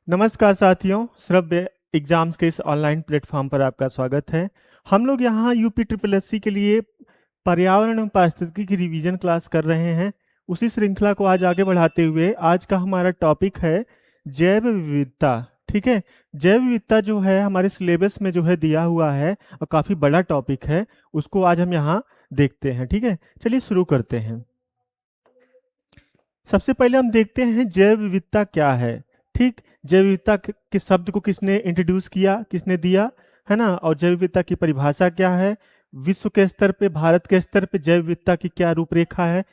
नमस्कार साथियों, श्रव्य एग्जाम्स के इस ऑनलाइन प्लेटफॉर्म पर आपका स्वागत है। हम लोग यहाँ यूपी ट्रिपल एससी के लिए पर्यावरण एवं पारिस्थितिकी की रिवीजन क्लास कर रहे हैं। उसी श्रृंखला को आज आगे बढ़ाते हुए आज का हमारा टॉपिक है जैव विविधता। ठीक है, जैव विविधता जो है हमारे सिलेबस में जो है दिया हुआ है और काफ़ी बड़ा टॉपिक है, उसको आज हम यहाँ देखते हैं। ठीक है, चलिए शुरू करते हैं। सबसे पहले हम देखते हैं जैव विविधता क्या है। ठीक, जैव विविधता के शब्द को किसने इंट्रोड्यूस किया, किसने दिया, है ना। और जैव विविधता की परिभाषा क्या है, विश्व के स्तर पे, भारत के स्तर पे जैव विविधता की क्या रूपरेखा है।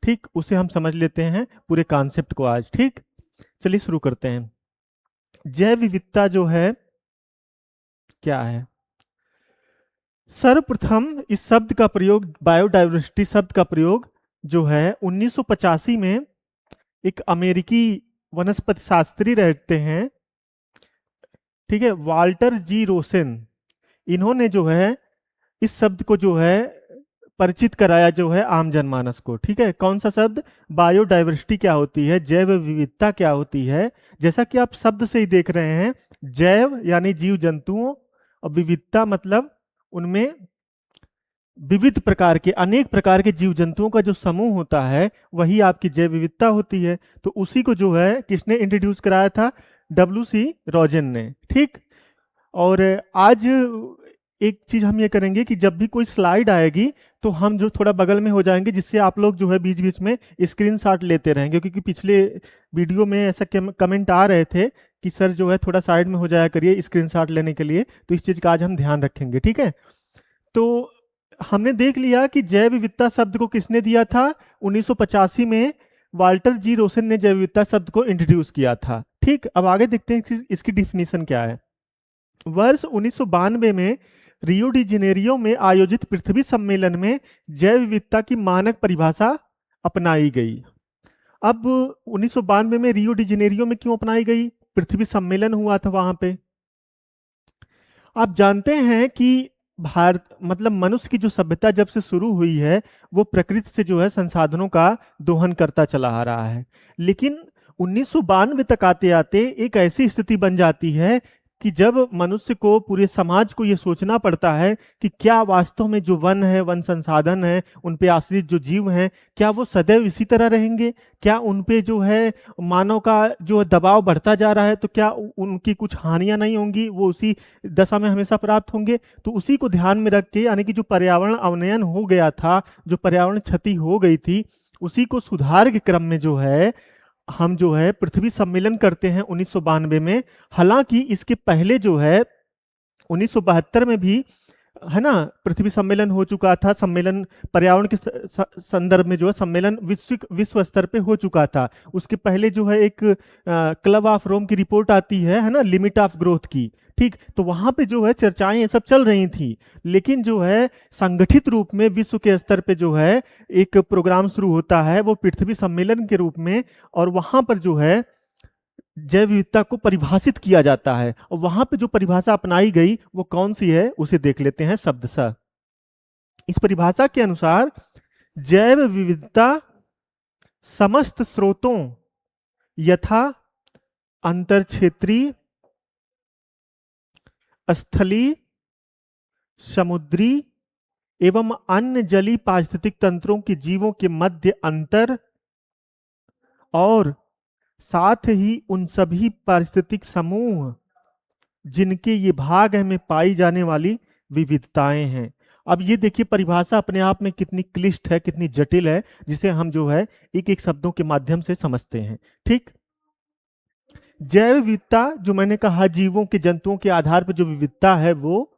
ठीक, उसे हम समझ लेते हैं पूरे कॉन्सेप्ट को आज। ठीक, चलिए शुरू करते हैं। जैव विविधता जो है क्या है। सर्वप्रथम इस शब्द का प्रयोग, बायोडाइवर्सिटी शब्द का प्रयोग जो है 1985 में एक अमेरिकी वनस्पति शास्त्री रहते हैं, ठीक है, वाल्टर जी रोसेन। इन्होंने जो है इस शब्द को जो है परिचित कराया जो है आम जनमानस को। ठीक है, कौन सा शब्द, बायोडाइवर्सिटी क्या होती है, जैव विविधता क्या होती है। जैसा कि आप शब्द से ही देख रहे हैं, जैव यानी जीव जंतुओं और विविधता मतलब उनमें विविध प्रकार के, अनेक प्रकार के जीव जंतुओं का जो समूह होता है वही आपकी जैव विविधता होती है। तो उसी को जो है किसने इंट्रोड्यूस कराया था, डब्ल्यू सी रोजेन ने। ठीक, और आज एक चीज हम ये करेंगे कि जब भी कोई स्लाइड आएगी तो हम जो थोड़ा बगल में हो जाएंगे, जिससे आप लोग जो है बीच बीच में स्क्रीनशॉट लेते रहेंगे, क्योंकि पिछले वीडियो में ऐसा कमेंट आ रहे थे कि सर जो है थोड़ा साइड में हो जाया करिए स्क्रीनशॉट लेने के लिए। तो इस चीज का आज हम ध्यान रखेंगे। ठीक है, तो हमने देख लिया कि जैव विविधता शब्द को किसने दिया था, 1985 में वाल्टर जी रोसेन ने जैव विविधता शब्द को इंट्रोड्यूस किया था। ठीक, अब आगे देखते हैं कि इसकी डिफिनीशन क्या है। वर्ष 1992 में रियो डी जेनेरियो में आयोजित पृथ्वी सम्मेलन में जैव विविधता की मानक परिभाषा अपनाई गई। अब 1992 में रियो डी जेनेरियो में क्यों अपनाई गई, पृथ्वी सम्मेलन हुआ था वहां पे। आप जानते हैं कि भारत मतलब मनुष्य की जो सभ्यता जब से शुरू हुई है वो प्रकृति से जो है संसाधनों का दोहन करता चला आ रहा है। लेकिन 1992 तक आते आते एक ऐसी स्थिति बन जाती है कि जब मनुष्य को, पूरे समाज को ये सोचना पड़ता है कि क्या वास्तव में जो वन है, वन संसाधन है, उन पे आश्रित जो जीव हैं, क्या वो सदैव इसी तरह रहेंगे, क्या उन पे जो है मानव का जो दबाव बढ़ता जा रहा है, तो क्या उनकी कुछ हानियां नहीं होंगी, वो उसी दशा में हमेशा प्राप्त होंगे। तो उसी को ध्यान में रख के, यानी कि जो पर्यावरण अवनयन हो गया था, जो पर्यावरण क्षति हो गई थी, उसी को सुधार के क्रम में जो है हम जो है पृथ्वी सम्मेलन करते हैं 1992 में। हालांकि इसके पहले जो है 1972 में भी, है ना, पृथ्वी सम्मेलन हो चुका था। सम्मेलन पर्यावरण के संदर्भ में जो है सम्मेलन विश्व स्तर पे हो चुका था। उसके पहले जो है एक क्लब ऑफ रोम की रिपोर्ट आती है ना, लिमिट ऑफ ग्रोथ की। ठीक, तो वहां पे जो है चर्चाएं ये सब चल रही थी। लेकिन जो है संगठित रूप में विश्व के स्तर पे जो है एक प्रोग्राम शुरू होता है, वो पृथ्वी सम्मेलन के रूप में, और वहां पर जो है जैव विविधता को परिभाषित किया जाता है। और वहां पे जो परिभाषा अपनाई गई वो कौन सी है, उसे देख लेते हैं शब्दशः। इस परिभाषा के अनुसार जैव विविधता समस्त स्रोतों यथा अंतर क्षेत्रीय, स्थलीय, समुद्री एवं अन्य जलीय पारिस्थितिक तंत्रों के जीवों के मध्य अंतर, और साथ ही उन सभी पारिस्थितिक समूह जिनके ये भाग में पाई जाने वाली विविधताएं हैं। अब ये देखिए परिभाषा अपने आप में कितनी क्लिष्ट है, कितनी जटिल है, जिसे हम जो है एक एक शब्दों के माध्यम से समझते हैं। ठीक, जैव विविधता जो मैंने कहा, जीवों के, जंतुओं के आधार पर जो विविधता है वो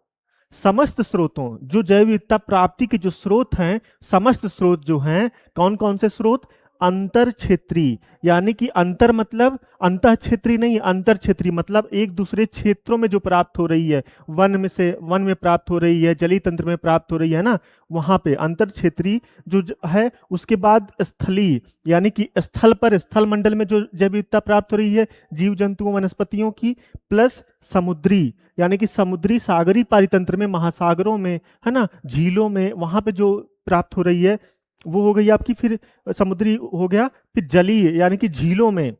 समस्त स्रोतों, जो जैव विविधता प्राप्ति के जो स्रोत हैं, समस्त स्रोत जो हैं, कौन कौन से स्रोत, अंतर क्षेत्रीय, यानी कि अंतर मतलब अंतः क्षेत्रीय नहीं, अंतर क्षेत्रीय मतलब एक दूसरे क्षेत्रों में जो प्राप्त हो रही है, वन में से वन में प्राप्त हो रही है, जलीय तंत्र में प्राप्त हो रही है ना, वहां पे अंतर क्षेत्रीय जो है। उसके बाद स्थलीय, यानी कि स्थल पर, स्थल मंडल में जो जैव विविधता प्राप्त हो रही है जीव जंतुओं वनस्पतियों की, प्लस समुद्री, यानी कि समुद्री सागरी पारितंत्र में, महासागरों में, है ना, झीलों में, वहां पे जो प्राप्त हो रही है वो हो गई आपकी। फिर समुद्री हो गया, फिर जलीय यानी कि झीलों में,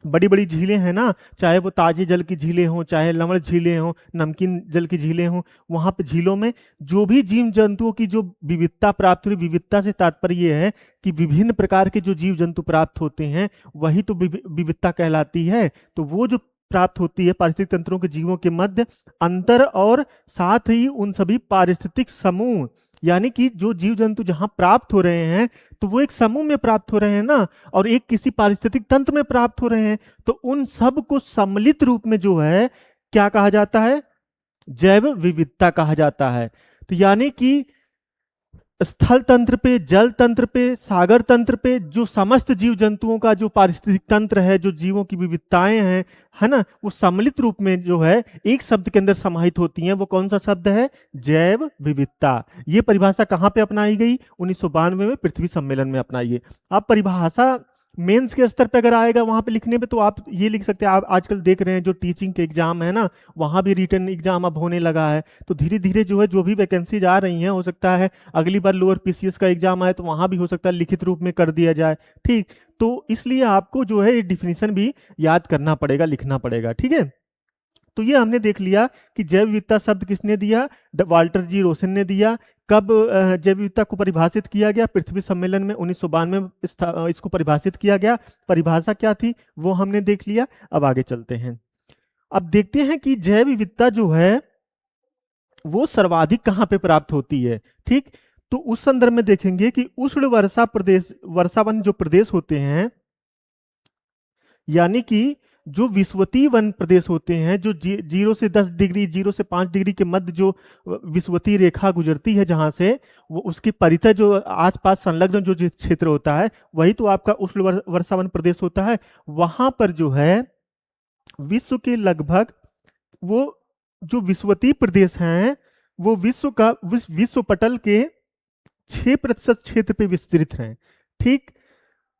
बड़ी बड़ी झीलें हैं ना, चाहे वो ताजे जल की झीलें हों, चाहे लवण झीलें हों, नमकीन जल की झीलें हों, वहां पे झीलों में जो भी जीव जंतुओं की जो विविधता प्राप्त हुई, विविधता से तात्पर्य ये है कि विभिन्न प्रकार के जो जीव जंतु प्राप्त होते हैं वही तो विविधता कहलाती है। तो वो जो प्राप्त होती है पारिस्थितिक तंत्रों के जीवों के मध्य अंतर, और साथ ही उन सभी पारिस्थितिक समूह, यानी कि जो जीव जंतु जहां प्राप्त हो रहे हैं तो वो एक समूह में प्राप्त हो रहे हैं ना, और एक किसी पारिस्थितिक तंत्र में प्राप्त हो रहे हैं, तो उन सब को सम्मिलित रूप में जो है क्या कहा जाता है, जैव विविधता कहा जाता है। तो यानी कि स्थल तंत्र पे, जल तंत्र पे, सागर तंत्र पे जो समस्त जीव जंतुओं का जो पारिस्थितिक तंत्र है, जो जीवों की विविधताएं हैं, है ना, वो सम्मिलित रूप में जो है एक शब्द के अंदर समाहित होती हैं। वो कौन सा शब्द है, जैव विविधता। ये परिभाषा कहाँ पे अपनाई गई, 1992 में पृथ्वी सम्मेलन में अपनाई गई। आप परिभाषा मेंस के स्तर पे अगर आएगा वहां पे लिखने पे तो आप ये लिख सकते हैं, आप आजकल देख रहे हैं जो टीचिंग के एग्जाम है ना, वहां भी रिटन एग्जाम अब होने लगा है। तो धीरे धीरे जो है जो भी वैकेंसीज आ रही हैं, हो सकता है अगली बार लोअर पीसीएस का एग्जाम आए तो वहां भी हो सकता है लिखित रूप में कर दिया जाए। ठीक, तो इसलिए आपको जो है ये डिफिनीशन भी याद करना पड़ेगा, लिखना पड़ेगा। ठीक है, तो ये हमने देख लिया कि जैव विविधता शब्द किसने दिया, वाल्टर जी रोसन ने दिया। कब जैव विविधता को परिभाषित किया गया, पृथ्वी सम्मेलन में 1992 में इसको परिभाषित किया गया। परिभाषा क्या थी वो हमने देख लिया। अब आगे चलते हैं, अब देखते हैं कि जैव विविधता जो है वो सर्वाधिक कहाँ पे प्राप्त होती है। ठीक, तो उस संदर्भ में देखेंगे कि उष्ण वर्षा प्रदेश, वर्षावन जो प्रदेश होते हैं, यानी कि जो विषुवतीय वन प्रदेश होते हैं, जो 0 से 10 डिग्री, 0 से 5 डिग्री के मध्य जो विषुवतीय रेखा गुजरती है जहां से, वो उसके परितः जो आसपास संलग्न जो क्षेत्र होता है वही तो आपका उष्ण वर्षावन प्रदेश होता है। वहां पर जो है विश्व के लगभग वो जो विषुवतीय प्रदेश हैं वो विश्व का विश्व पटल के 6% क्षेत्र पे विस्तृत हैं। ठीक,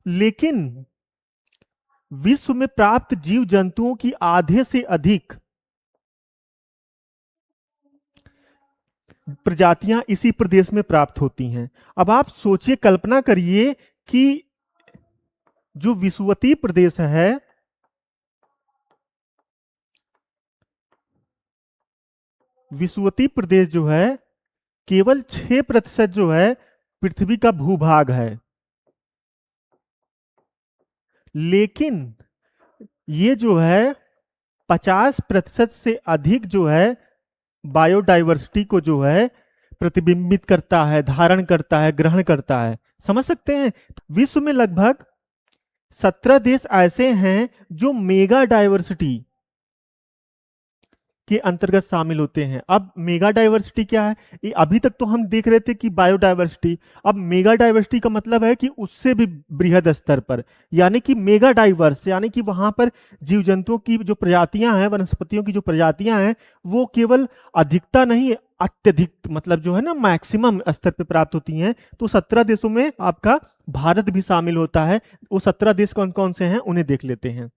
लेकिन विश्व में प्राप्त जीव जंतुओं की आधे से अधिक प्रजातियां इसी प्रदेश में प्राप्त होती हैं। अब आप सोचिए, कल्पना करिए कि जो विषुवतीय प्रदेश है, विषुवतीय प्रदेश जो है केवल 6% जो है पृथ्वी का भूभाग है, लेकिन ये जो है 50% से अधिक जो है बायोडाइवर्सिटी को जो है प्रतिबिंबित करता है, धारण करता है, ग्रहण करता है। समझ सकते हैं, विश्व में लगभग 17 देश ऐसे हैं जो मेगा डाइवर्सिटी के अंतर्गत शामिल होते हैं। अब मेगा डाइवर्सिटी क्या है, ये अभी तक तो हम देख रहे थे कि बायोडाइवर्सिटी, अब मेगा डाइवर्सिटी का मतलब है कि उससे भी बृहद स्तर पर, यानी कि मेगा डाइवर्स, यानी कि वहां पर जीव जंतुओं की जो प्रजातियां हैं, वनस्पतियों की जो प्रजातियां हैं, वो केवल अधिकता नहीं, अत्यधिक, मतलब जो है ना मैक्सिमम स्तर पर प्राप्त होती हैं। तो 17 देशों में आपका भारत भी शामिल होता है। वो 17 देश कौन कौन से हैं उन्हें देख लेते हैं।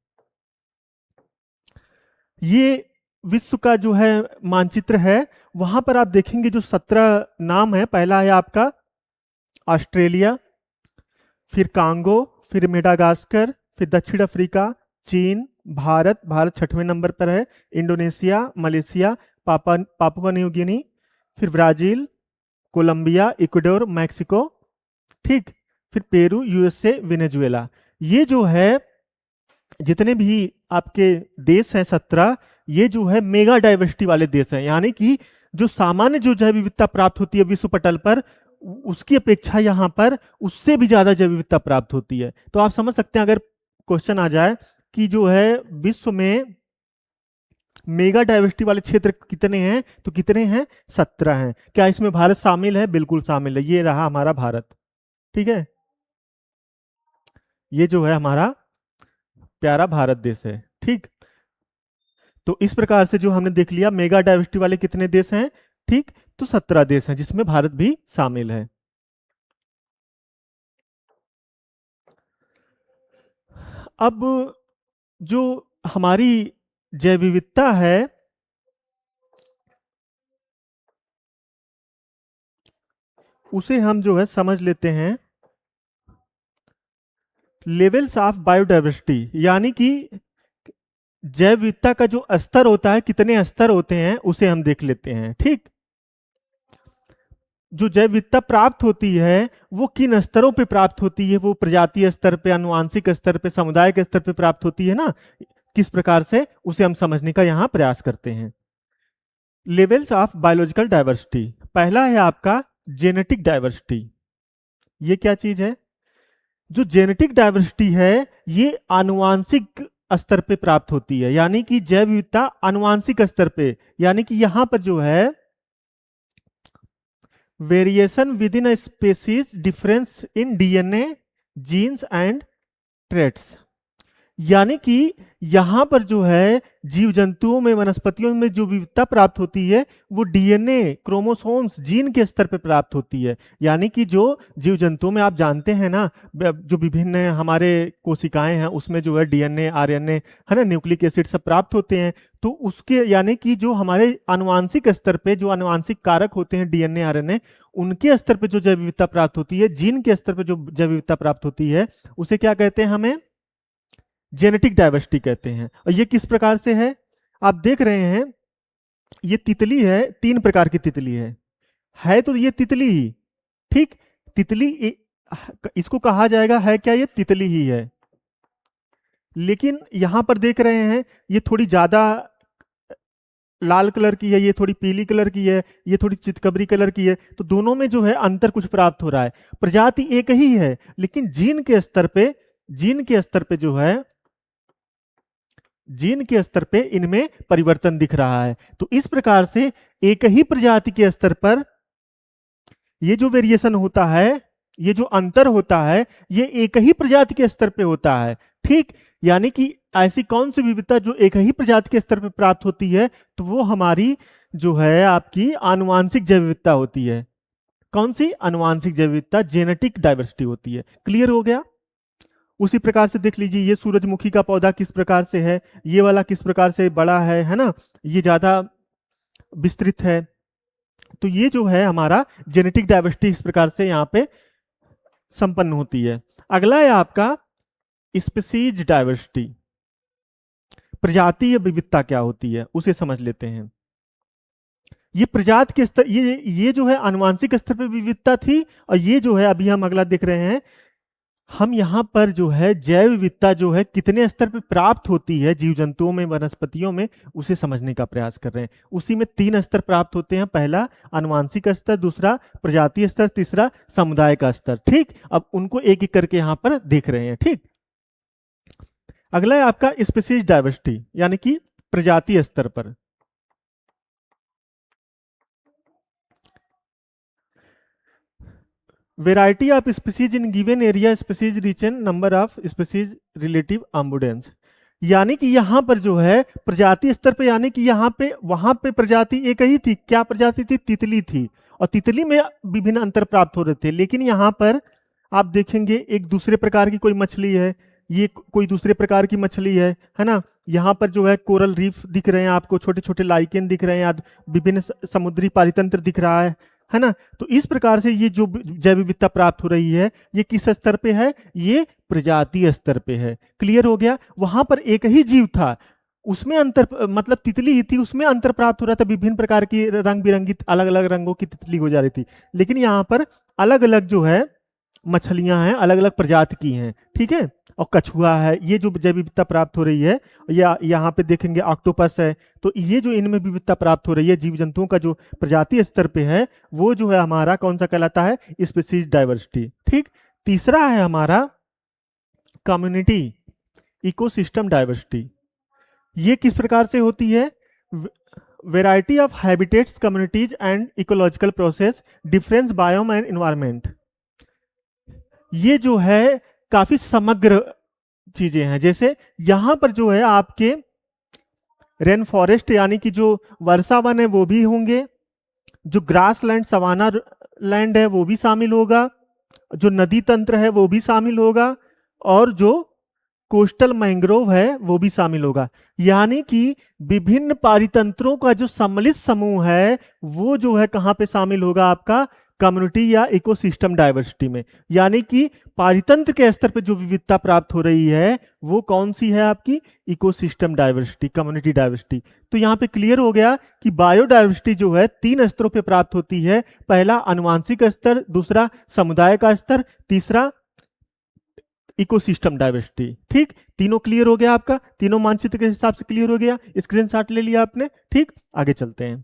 ये विश्व का जो है मानचित्र है, वहां पर आप देखेंगे जो 17 नाम है, पहला है आपका ऑस्ट्रेलिया, फिर कांगो, फिर मेडागास्कर, फिर दक्षिण अफ्रीका, चीन, भारत, भारत 6वें नंबर पर है, Indonesia, Malaysia, Papua New Guinea, फिर ब्राजील, कोलंबिया, इक्वाडोर, मैक्सिको। ठीक, फिर पेरू, यूएसए, वेनेजुएला। ये जो है जितने भी आपके देश हैं 17, ये जो है मेगा डाइवर्सिटी वाले देश हैं, यानी कि जो सामान्य जो जैव विविधता प्राप्त होती है विश्व पटल पर, उसकी अपेक्षा यहाँ पर उससे भी ज्यादा जैव विविधता प्राप्त होती है। तो आप समझ सकते हैं, अगर क्वेश्चन आ जाए कि जो है विश्व में मेगा डाइवर्सिटी वाले क्षेत्र कितने हैं, तो कितने हैं, 17 हैं। क्या इसमें भारत शामिल है, बिल्कुल शामिल है, ये रहा हमारा भारत। ठीक है, ये जो है हमारा प्यारा भारत देश है। ठीक, तो इस प्रकार से जो हमने देख लिया मेगा डाइवर्सिटी वाले कितने देश हैं, ठीक, तो 17 देश हैं जिसमें भारत भी शामिल है। अब जो हमारी जैव विविधता है, उसे हम जो है समझ लेते हैं लेवल्स ऑफ बायोडाइवर्सिटी यानी कि जैव विविधता का जो स्तर होता है, कितने स्तर होते हैं उसे हम देख लेते हैं। ठीक, जो जैव विविधता प्राप्त होती है वो किन स्तरों पे प्राप्त होती है? वो प्रजातीय स्तर पे, आनुवांशिक स्तर पे, समुदाय के स्तर पे प्राप्त होती है ना। किस प्रकार से, उसे हम समझने का यहाँ प्रयास करते हैं। लेवल्स ऑफ बायोलॉजिकल डाइवर्सिटी, पहला है आपका जेनेटिक डाइवर्सिटी। ये क्या चीज है? जो जेनेटिक डाइवर्सिटी है ये आनुवांशिक स्तर पे प्राप्त होती है, यानी कि जैव विविधता आनुवांशिक स्तर पे, यानी कि यहां पर जो है variation within a species, difference in DNA, genes and traits. यानी कि यहां पर जो है जीव जंतुओं में, वनस्पतियों में जो विविधता प्राप्त होती है वो डीएनए, क्रोमोसोम्स, जीन के स्तर पर प्राप्त होती है। यानी कि जो जीव जंतुओं में आप जानते हैं ना, जो विभिन्न हमारे कोशिकाएं हैं उसमें जो है डीएनए, आरएनए है ना, न्यूक्लिक एसिड सब प्राप्त होते हैं। तो उसके यानी कि जो हमारे आनुवांशिक स्तर पे जो आनुवांशिक कारक होते हैं डीएनए, आरएनए, उनके स्तर पे जो जैव विविधता प्राप्त होती है, जीन के स्तर पे जो जैव विविधता प्राप्त होती है, उसे क्या कहते हैं? हमें जेनेटिक डाइवर्सिटी कहते हैं। और ये किस प्रकार से है? आप देख रहे हैं ये तितली है, 3 प्रकार की तितली है तो ये तितली ही, ठीक, तितली इसको कहा जाएगा है क्या? ये तितली ही है। लेकिन यहां पर देख रहे हैं ये थोड़ी ज्यादा लाल कलर की है, ये थोड़ी पीली कलर की है, ये थोड़ी चितकबरी कलर की है। तो दोनों में जो है अंतर कुछ प्राप्त हो रहा है। प्रजाति एक ही है लेकिन जीन के स्तर पे, जीन के स्तर पे जो है, जीन के स्तर पे इनमें परिवर्तन दिख रहा है। तो इस प्रकार से एक ही प्रजाति के स्तर पर ये जो वेरिएशन होता है, ये जो अंतर होता है, ये एक ही प्रजाति के स्तर पे होता है। ठीक, यानी कि ऐसी कौन सी विविधता जो एक ही प्रजाति के स्तर पे प्राप्त होती है? तो वो हमारी जो है आपकी आनुवांशिक जैव विविधता होती है। कौन सी? आनुवांशिक जैव विविधता, जेनेटिक डाइवर्सिटी होती है। क्लियर हो गया? उसी प्रकार से देख लीजिए ये सूरजमुखी का पौधा किस प्रकार से है, ये वाला किस प्रकार से बड़ा है ना, ये ज्यादा विस्तृत है। तो ये जो है हमारा जेनेटिक डाइवर्सिटी इस प्रकार से यहाँ पे संपन्न होती है। अगला है आपका स्पीसीज डाइवर्सिटी। प्रजातीय विविधता क्या होती है उसे समझ लेते हैं। ये प्रजाति के स्तर, ये जो है आनुवांशिक स्तर पे विविधता थी, और ये जो है अभी हम अगला देख रहे हैं, हम यहाँ पर जो है जैव विविधता जो है कितने स्तर पे प्राप्त होती है जीव जंतुओं में, वनस्पतियों में, उसे समझने का प्रयास कर रहे हैं। उसी में 3 स्तर प्राप्त होते हैं। पहला आनुवांशिक स्तर, दूसरा प्रजातीय स्तर, तीसरा समुदाय का स्तर। ठीक, अब उनको एक एक करके यहाँ पर देख रहे हैं। ठीक, अगला है आपका स्पीसीज डाइवर्सिटी, यानी कि प्रजातीय स्तर पर। Variety of species in given area, species rich in number of species, relative abundance. यानी कि यहां पर जो है प्रजाति स्तर पे, यानी कि यहाँ पे, वहां पे प्रजाति एक ही थी। क्या प्रजाति थी? तितली थी, और तितली में विभिन्न अंतर प्राप्त हो रहे थे। लेकिन यहाँ पर आप देखेंगे एक दूसरे प्रकार की कोई मछली है, ये कोई दूसरे प्रकार की मछली है ना। यहाँ पर जो है कोरल रीफ दिख रहे हैं आपको, छोटे छोटे लाइकेन दिख रहे हैं, विभिन्न समुद्री पारितंत्र दिख रहा है ना। तो इस प्रकार से ये जो जैव विविधता प्राप्त हो रही है, ये किस स्तर पे है? ये प्रजातीय स्तर पे है। क्लियर हो गया? वहां पर एक ही जीव था, उसमें अंतर, मतलब तितली ही थी, उसमें अंतर प्राप्त हो रहा था। विभिन्न प्रकार की रंग बिरंगी अलग अलग रंगों की तितली हो जा रही थी। लेकिन यहाँ पर अलग अलग जो है मछलियां हैं, अलग अलग प्रजाति की हैं। ठीक है, और कछुआ है, ये जो जैव विविधता प्राप्त हो रही है, या यहाँ पे देखेंगे ऑक्टोपस है। तो ये जो इनमें विविधता प्राप्त हो रही है जीव जंतुओं का जो प्रजातीय स्तर पे है, वो जो है हमारा कौन सा कहलाता है? Species diversity. ठीक, तीसरा है हमारा कम्युनिटी इकोसिस्टम डाइवर्सिटी। ये किस प्रकार से होती है? Variety of habitats, communities and ecological process, difference biome and environment. ये जो है काफी समग्र चीजें हैं। जैसे यहां पर जो है आपके रेन फॉरेस्ट, यानी कि जो वर्षा वन है वो भी होंगे, जो ग्रास लैंड, सवाना लैंड है वो भी शामिल होगा, जो नदी तंत्र है वो भी शामिल होगा, और जो कोस्टल मैंग्रोव है वो भी शामिल होगा। यानी कि विभिन्न पारितंत्रों का जो सम्मिलित समूह है वो जो है कहां पे शामिल होगा? आपका कम्युनिटी या इकोसिस्टम डाइवर्सिटी में। यानी कि पारितंत्र के स्तर पे जो विविधता प्राप्त हो रही है वो कौन सी है आपकी, इकोसिस्टम डाइवर्सिटी, कम्युनिटी डाइवर्सिटी। तो यहाँ पे क्लियर हो गया कि बायोडाइवर्सिटी जो है 3 स्तरों पे प्राप्त होती है। पहला आनुवांशिक स्तर, दूसरा समुदाय का स्तर, तीसरा इकोसिस्टम डाइवर्सिटी। ठीक, तीनों क्लियर हो गया आपका, तीनों मानचित्र के हिसाब से क्लियर हो गया, स्क्रीनशॉट ले लिया आपने। ठीक, आगे चलते हैं।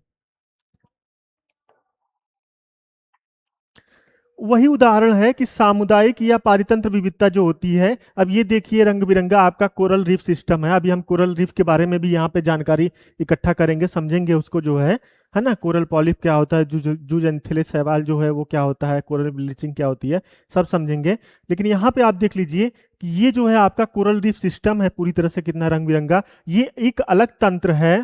वही उदाहरण है कि सामुदायिक या पारितंत्र विविधता जो होती है, अब ये देखिए रंग बिरंगा आपका कोरल रीफ सिस्टम है। अभी हम कोरल रीफ के बारे में भी यहाँ पे जानकारी इकट्ठा करेंगे, समझेंगे उसको जो है ना, कोरल पॉलिप क्या होता है, जूज एंथिलिस शैवाल जो है वो क्या होता है, कोरल ब्लीचिंग क्या होती है, सब समझेंगे। लेकिन यहाँ पे आप देख लीजिए कि ये जो है आपका कोरल रीफ सिस्टम है, पूरी तरह से कितना रंग बिरंगा, ये एक अलग तंत्र है।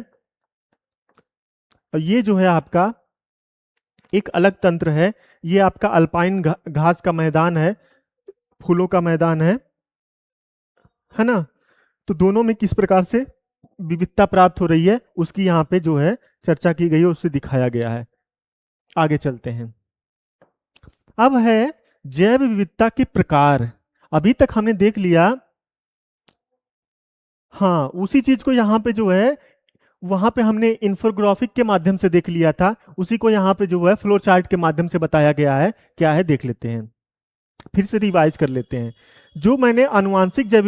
और ये जो है आपका एक अलग तंत्र है, ये आपका अल्पाइन घास का मैदान है, फूलों का मैदान है ना। तो दोनों में किस प्रकार से विविधता प्राप्त हो रही है उसकी यहाँ पे जो है चर्चा की गई है, उससे दिखाया गया है। आगे चलते हैं। अब है जैव विविधता के प्रकार। अभी तक हमने देख लिया, हाँ उसी चीज को यहाँ पे जो है, वहां पे हमने इंफोग्राफिक के माध्यम से देख लिया था, उसी को यहाँ पे जो है फ्लो चार्ट के माध्यम से बताया गया है। क्या है देख लेते हैं, फिर से रिवाइज कर लेते हैं। जो मैंने आनुवांशिक जैव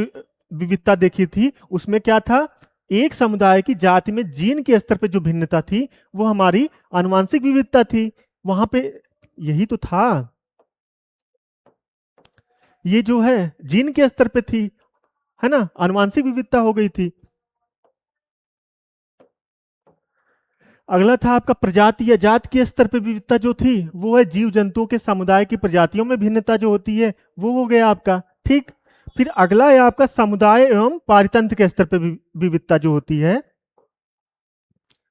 विविधता देखी थी उसमें क्या था, एक समुदाय की जाति में जीन के स्तर पे जो भिन्नता थी वो हमारी आनुवांशिक विविधता थी। वहां पे यही तो था, ये जो है जीन के स्तर पे थी, है ना, आनुवांशिक विविधता हो गई थी। अगला था आपका प्रजाति या जात के स्तर पे विविधता जो थी, वो है जीव जंतुओं के समुदाय की प्रजातियों में भिन्नता जो होती है, वो हो गया आपका। ठीक, फिर अगला है आपका समुदाय एवं पारितंत्र के स्तर पे विविधता जो होती है,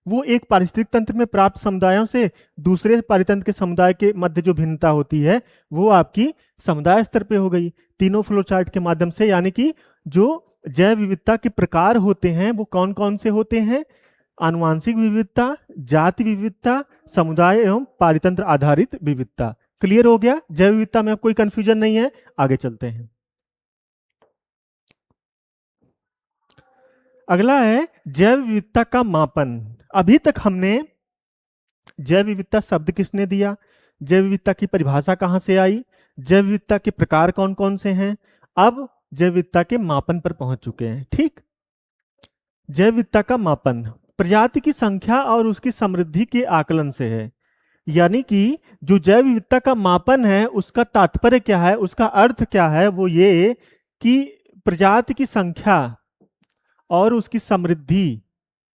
वो एक पारिस्थितिक तंत्र में प्राप्त समुदायों से दूसरे पारितंत्र के समुदाय के मध्य जो भिन्नता होती है वो आपकी समुदाय स्तर पे हो गई, तीनों फ्लो चार्ट के माध्यम से। यानी कि जो जैव विविधता के प्रकार होते हैं वो कौन कौन से होते हैं, आनुवांशिक विविधता, जाति विविधता, समुदाय एवं पारितंत्र आधारित विविधता। क्लियर हो गया, जैव विविधता में अब कोई कंफ्यूजन नहीं है। आगे चलते हैं। अगला है जैव विविधता का मापन। अभी तक हमने जैव विविधता शब्द किसने दिया, जैव विविधता की परिभाषा कहां से आई, जैव विविधता के प्रकार कौन कौन से हैं, अब जैव विविधता के मापन पर पहुंच चुके हैं। ठीक, जैव विविधता का मापन प्रजाति की संख्या और उसकी समृद्धि के आकलन से है। यानी कि जो जैव विविधता का मापन है उसका तात्पर्य क्या है, उसका अर्थ क्या है, वो ये कि प्रजाति की संख्या और उसकी समृद्धि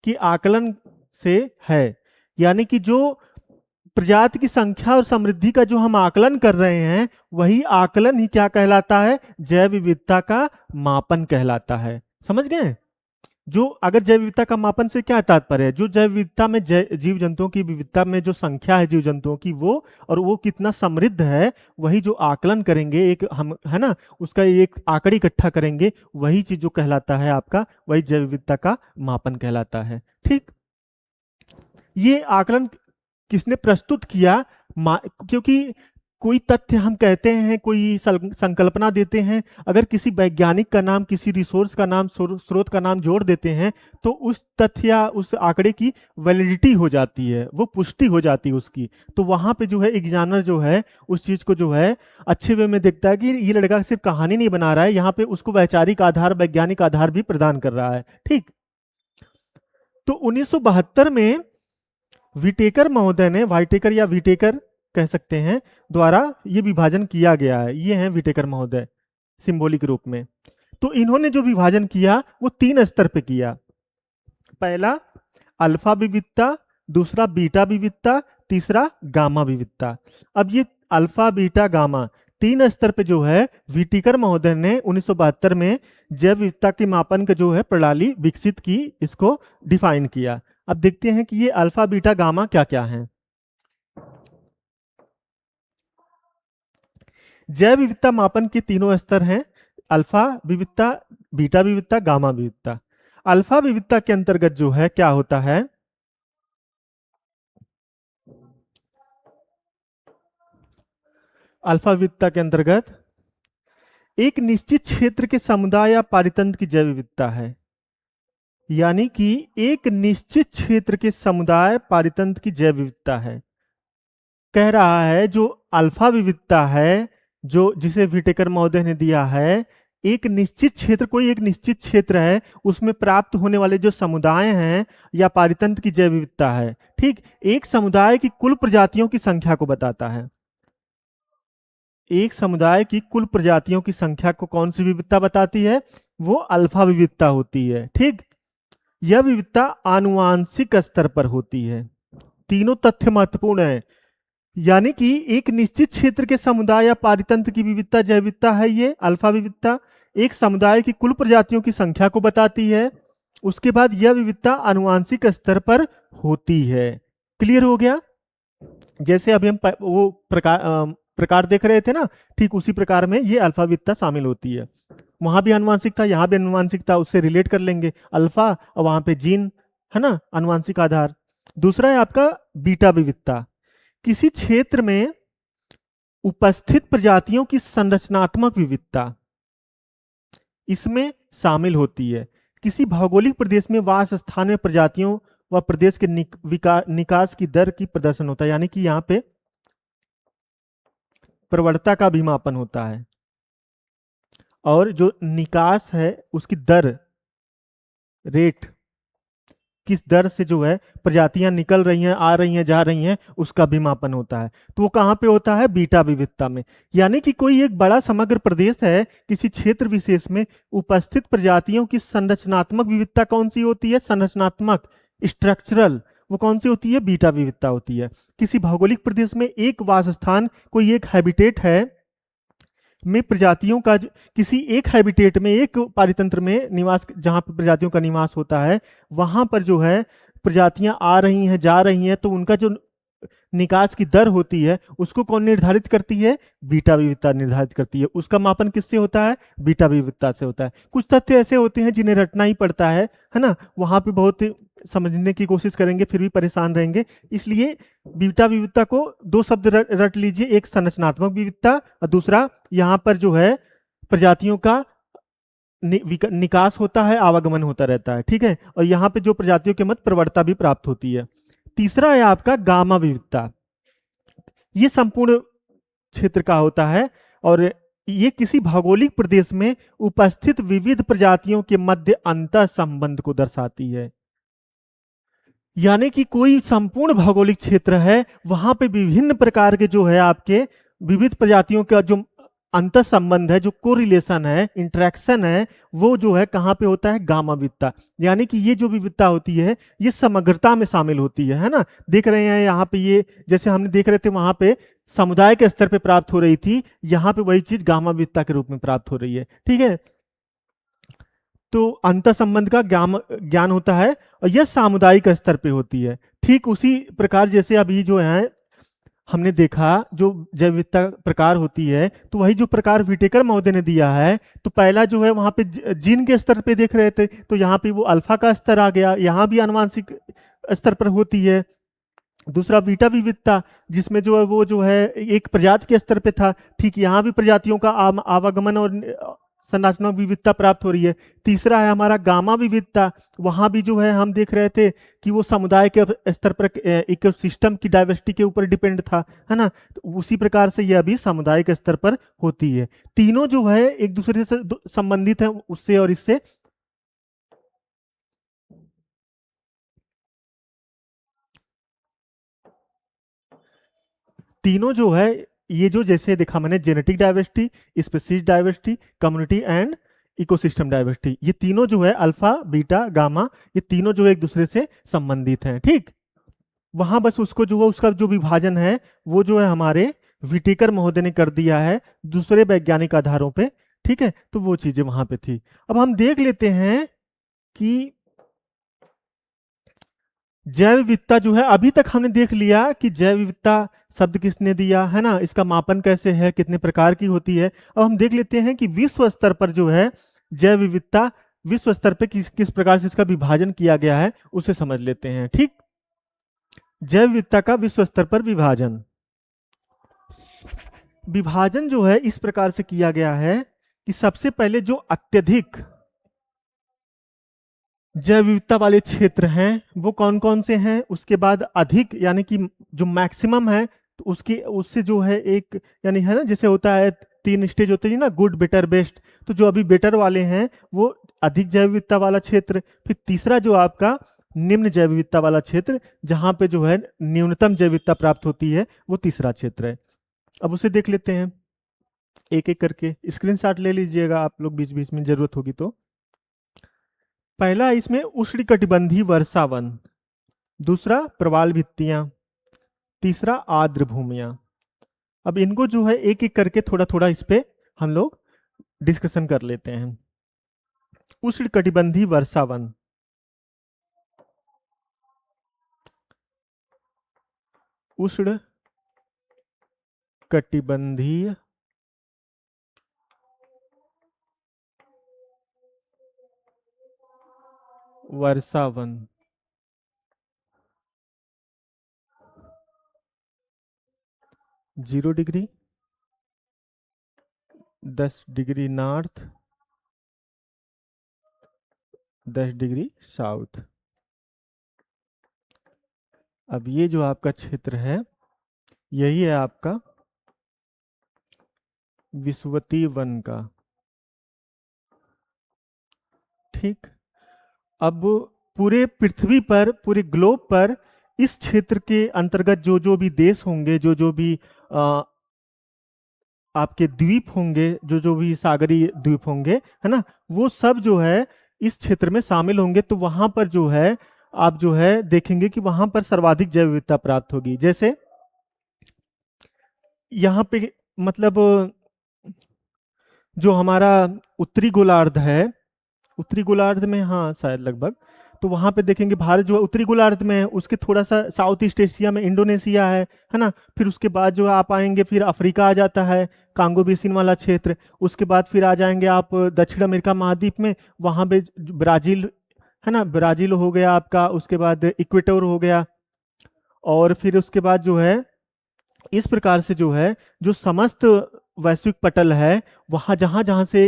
की आकलन से है। यानी कि जो प्रजाति की संख्या और समृद्धि का जो हम आकलन कर रहे हैं वही आकलन ही क्या कहलाता है, जैव विविधता का मापन कहलाता है। समझ गए, जो अगर जैव विविधता का मापन से क्या तात्पर्य है, जो जैव विविधता में जीव जंतुओं की विविधता में जो संख्या है जीव जंतुओं की वो, और वो कितना समृद्ध है, वही जो आकलन करेंगे एक हम, है ना, उसका एक आंकड़ा इकट्ठा करेंगे, वही चीज जो कहलाता है आपका, वही जैव विविधता का मापन कहलाता है। ठीक, ये आकलन किसने प्रस्तुत किया, क्योंकि कोई तथ्य हम कहते हैं, कोई संकल्पना देते हैं, अगर किसी वैज्ञानिक का नाम, किसी रिसोर्स का नाम, स्रोत का नाम जोड़ देते हैं तो उस तथ्य या उस आंकड़े की वैलिडिटी हो जाती है, वो पुष्टि हो जाती है उसकी। तो वहां पे जो है एग्जामिनर जो है उस चीज को जो है अच्छे वे में देखता है कि ये लड़का सिर्फ कहानी नहीं बना रहा है, यहाँ पे उसको वैचारिक आधार, वैज्ञानिक आधार भी प्रदान कर रहा है। ठीक, तो 1972 में विटेकर महोदय ने, वाइटेकर या विटेकर कह सकते हैं, द्वारा ये विभाजन किया गया है। ये हैं विटेकर महोदय सिंबॉलिक रूप में। तो इन्होंने जो विभाजन किया वो 3 स्तर पे किया। पहला अल्फा विविधता, दूसरा बीटा विविधता, तीसरा गामा विविधता। अब ये अल्फा, बीटा, गामा 3 स्तर पे जो है विटेकर महोदय ने 1972 में जैव विविधता के मापन का जो है प्रणाली विकसित की, इसको डिफाइन किया। अब देखते हैं कि ये अल्फा, बीटा, गामा क्या क्या है। जैव विविधता मापन के तीनों स्तर हैं, अल्फा विविधता, बीटा विविधता, गामा विविधता। अल्फा विविधता के अंतर्गत जो है क्या होता है, अल्फा विविधता के अंतर्गत एक निश्चित क्षेत्र के समुदाय या पारितंत्र की जैव विविधता है। यानी कि एक निश्चित क्षेत्र के समुदाय पारितंत्र की जैव विविधता है। कह रहा है जो अल्फा विविधता है, जो जिसे विटेकर महोदय ने दिया है, एक निश्चित क्षेत्र, कोई एक निश्चित क्षेत्र है, उसमें प्राप्त होने वाले जो समुदाय हैं या पारितंत्र की जैव विविधता है। ठीक, एक समुदाय की कुल प्रजातियों की संख्या को बताता है। एक समुदाय की कुल प्रजातियों की संख्या को कौन सी विविधता बताती है? वो अल्फा विविधता होती है। ठीक, यह विविधता आनुवांशिक स्तर पर होती है। तीनों तथ्य महत्वपूर्ण है। यानी कि एक निश्चित क्षेत्र के समुदाय या पारितंत्र की विविधता जैव विविधता है, ये अल्फा विविधता एक समुदाय की कुल प्रजातियों की संख्या को बताती है। उसके बाद यह विविधता आनुवांशिक स्तर पर होती है। क्लियर हो गया? जैसे अभी हम वो प्रकार देख रहे थे ना, ठीक उसी प्रकार में ये अल्फा विविधता शामिल होती है। वहां भी आनुवांशिक था, यहाँ भी आनुवांशिक था, उससे रिलेट कर लेंगे अल्फा, और वहां पे जीन है ना, आनुवांशिक आधार। दूसरा है आपका बीटा विविधता। किसी क्षेत्र में उपस्थित प्रजातियों की संरचनात्मक विविधता इसमें शामिल होती है। किसी भौगोलिक प्रदेश में वास स्थान में प्रजातियों व प्रदेश के निकास की दर की प्रदर्शन होता है। यानी कि यहाँ पे प्रवणता का भी मापन होता है, और जो निकास है उसकी दर, रेट, किस दर से जो है प्रजातियां निकल रही हैं, आ रही हैं, जा रही हैं, उसका भी मापन होता है। तो वो कहाँ पे होता है? बीटा विविधता में। यानी कि कोई एक बड़ा समग्र प्रदेश है, किसी क्षेत्र विशेष में उपस्थित प्रजातियों की संरचनात्मक विविधता कौन सी होती है? संरचनात्मक, स्ट्रक्चरल, वो कौन सी होती है? बीटा विविधता होती है। किसी भौगोलिक प्रदेश में एक वासस्थान, कोई एक हैबिटेट है में प्रजातियों का, किसी एक हैबिटेट में, एक पारितंत्र में निवास, जहां पर प्रजातियों का निवास होता है, वहां पर जो है प्रजातियां आ रही हैं, जा रही हैं, तो उनका जो निकास की दर होती है उसको कौन निर्धारित करती है? बीटा विविधता निर्धारित करती है। उसका मापन किससे होता है? बीटा विविधता से होता है। कुछ तथ्य ऐसे होते हैं जिन्हें रटना ही पड़ता है ना, वहां पे बहुत समझने की कोशिश करेंगे फिर भी परेशान रहेंगे। इसलिए बीटा विविधता को दो शब्द रट लीजिए, एक संरचनात्मक विविधता और दूसरा यहाँ पर जो है प्रजातियों का निकास होता है, आवागमन होता रहता है। ठीक है, और यहाँ पे जो प्रजातियों के मत प्रवणता भी प्राप्त होती है। तीसरा है आपका गामा विविधता। ये संपूर्ण क्षेत्र का होता है, और ये किसी भौगोलिक प्रदेश में उपस्थित विविध प्रजातियों के मध्य अंतर संबंध को दर्शाती है। यानी कि कोई संपूर्ण भौगोलिक क्षेत्र है, वहां पे विभिन्न प्रकार के जो है आपके विविध प्रजातियों का जो अंतर संबंध है, जो कोरिलेशन है, इंटरेक्शन है, वो जो है कहाँ पे होता है? गामा विविधता। यानी कि ये जो विविधता होती है ये समग्रता में शामिल होती है ना। देख रहे हैं यहाँ पे, ये जैसे हमने देख रहे थे वहां पे समुदाय के स्तर पे प्राप्त हो रही थी, यहाँ पे वही चीज गामा विविधता के रूप में प्राप्त हो रही है। ठीक है, तो अंतर संबंध का ज्ञान होता है, और यह सामुदायिक स्तर पे होती है। ठीक उसी प्रकार जैसे अभी जो है हमने देखा, जो जैव विविधता प्रकार होती है, तो वही जो प्रकार विटेकर महोदय ने दिया है, तो पहला जो है वहां पे जीन के स्तर पे देख रहे थे, तो यहाँ पे वो अल्फा का स्तर आ गया, यहाँ भी आनुवांशिक स्तर पर होती है। दूसरा बीटा विविधता, जिसमें जो है वो जो है एक प्रजाति के स्तर पे था, ठीक यहाँ भी प्रजातियों का आवागमन और संरचनात्मक विविधता प्राप्त हो रही है। तीसरा है हमारा गामा विविधता, वहां भी जो है हम देख रहे थे कि वो समुदाय के स्तर पर इकोसिस्टम की डाइवर्सिटी के ऊपर डिपेंड था, है ना। तो उसी प्रकार से यह भी समुदाय के स्तर पर होती है। तीनों जो है एक दूसरे से संबंधित है, उससे और इससे। तीनों जो है ये जो जैसे देखा मैंने, genetic diversity, species diversity, community and ecosystem diversity, ये तीनों जो है अल्फा बीटा गामा, ये तीनों जो है एक दूसरे से संबंधित हैं। ठीक, वहां बस उसको जो है उसका जो विभाजन है वो जो है हमारे विटेकर महोदय ने कर दिया है दूसरे वैज्ञानिक आधारों पे। ठीक है, तो वो चीजें वहां पे थी। अब हम देख लेते हैं कि जैव विविधता जो है, अभी तक हमने देख लिया कि जैव विविधता शब्द किसने दिया है ना, इसका मापन कैसे है, कितने प्रकार की होती है। अब हम देख लेते हैं कि विश्व स्तर पर जो है जैव विविधता, विश्व स्तर पे किस किस प्रकार से इसका विभाजन किया गया है उसे समझ लेते हैं। ठीक, जैव विविधता का विश्व स्तर पर विभाजन। विभाजन जो है इस प्रकार से किया गया है कि सबसे पहले जो अत्यधिक जैव विविधता वाले क्षेत्र हैं वो कौन कौन से हैं, उसके बाद अधिक यानी कि जो मैक्सिमम है तो उसके उससे जो है एक यानी है ना, जैसे होता है 3 स्टेज होते हैं ना, गुड बेटर बेस्ट, तो जो अभी बेटर वाले हैं वो अधिक जैव विविधता वाला क्षेत्र। फिर तीसरा जो आपका निम्न जैव विविधता वाला क्षेत्र, जहां पे जो है न्यूनतम जैव विविधता प्राप्त होती है, वो तीसरा क्षेत्र है। अब उसे देख लेते हैं एक एक करके, स्क्रीनशॉट ले लीजिएगा आप लोग बीच बीच में जरूरत होगी तो। पहला इसमें उष्णकटिबंधीय वर्षावन, दूसरा प्रवाल भित्तियां, तीसरा आर्द्र भूमियां। अब इनको जो है एक एक करके थोड़ा थोड़ा इस पे हम लोग डिस्कशन कर लेते हैं। उष्णकटिबंधीय वर्षावन, उष्ण कटिबंधीय वर्षावन, 0 degree, 10 degree north, 10 degree south. अब ये जो आपका क्षेत्र है यही है आपका विषुवतीय वन का। ठीक, अब पूरे पृथ्वी पर, पूरे ग्लोब पर इस क्षेत्र के अंतर्गत जो जो भी देश होंगे, जो जो भी आपके द्वीप होंगे, जो जो भी सागरीय द्वीप होंगे, है ना, वो सब जो है इस क्षेत्र में शामिल होंगे। तो वहां पर जो है आप जो है देखेंगे कि वहां पर सर्वाधिक जैव विविधता प्राप्त होगी। जैसे यहाँ पे मतलब जो हमारा उत्तरी गोलार्ध है, उत्तरी गोलार्ध में, हाँ शायद लगभग, तो वहां पे देखेंगे भारत जो है उत्तरी गोलार्ध में है, उसके थोड़ा सा साउथ ईस्ट एशिया में इंडोनेशिया है ना। फिर उसके बाद जो है आप आएंगे, फिर अफ्रीका आ जाता है, कांगो बेसिन वाला क्षेत्र। उसके बाद फिर आ जाएंगे आप दक्षिण अमेरिका महाद्वीप में, वहां पे ब्राजील है ना, ब्राजील हो गया आपका, उसके बाद इक्वेटर हो गया। और फिर उसके बाद जो है इस प्रकार से जो है जो समस्त वैश्विक पटल है, वहां जहां जहां से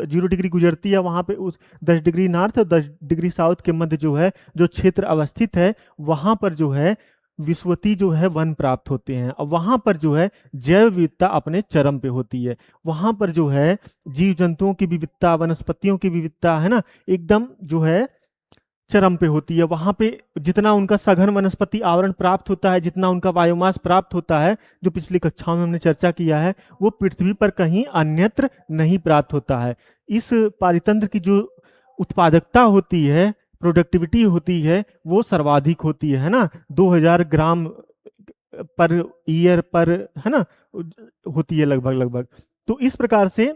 0 डिग्री गुजरती है, वहां पे उस 10 डिग्री नॉर्थ और 10 डिग्री साउथ के मध्य जो है जो क्षेत्र अवस्थित है, वहां पर जो है विषुवतीय जो है वन प्राप्त होते हैं। और वहां पर जो है जैव विविधता अपने चरम पे होती है। वहां पर जो है जीव जंतुओं की विविधता, वनस्पतियों की विविधता, है ना, एकदम जो है चरम पे होती है। वहां पे जितना उनका सघन वनस्पति आवरण प्राप्त होता है, जितना उनका बायोमास प्राप्त होता है, जो पिछली कक्षाओं में हमने चर्चा किया है, वो पृथ्वी पर कहीं अन्यत्र नहीं प्राप्त होता है। इस पारितंत्र की जो उत्पादकता होती है, प्रोडक्टिविटी होती है, वो सर्वाधिक होती है ना, 2000 ग्राम पर ईयर पर, है ना, होती है लगभग लगभग। तो इस प्रकार से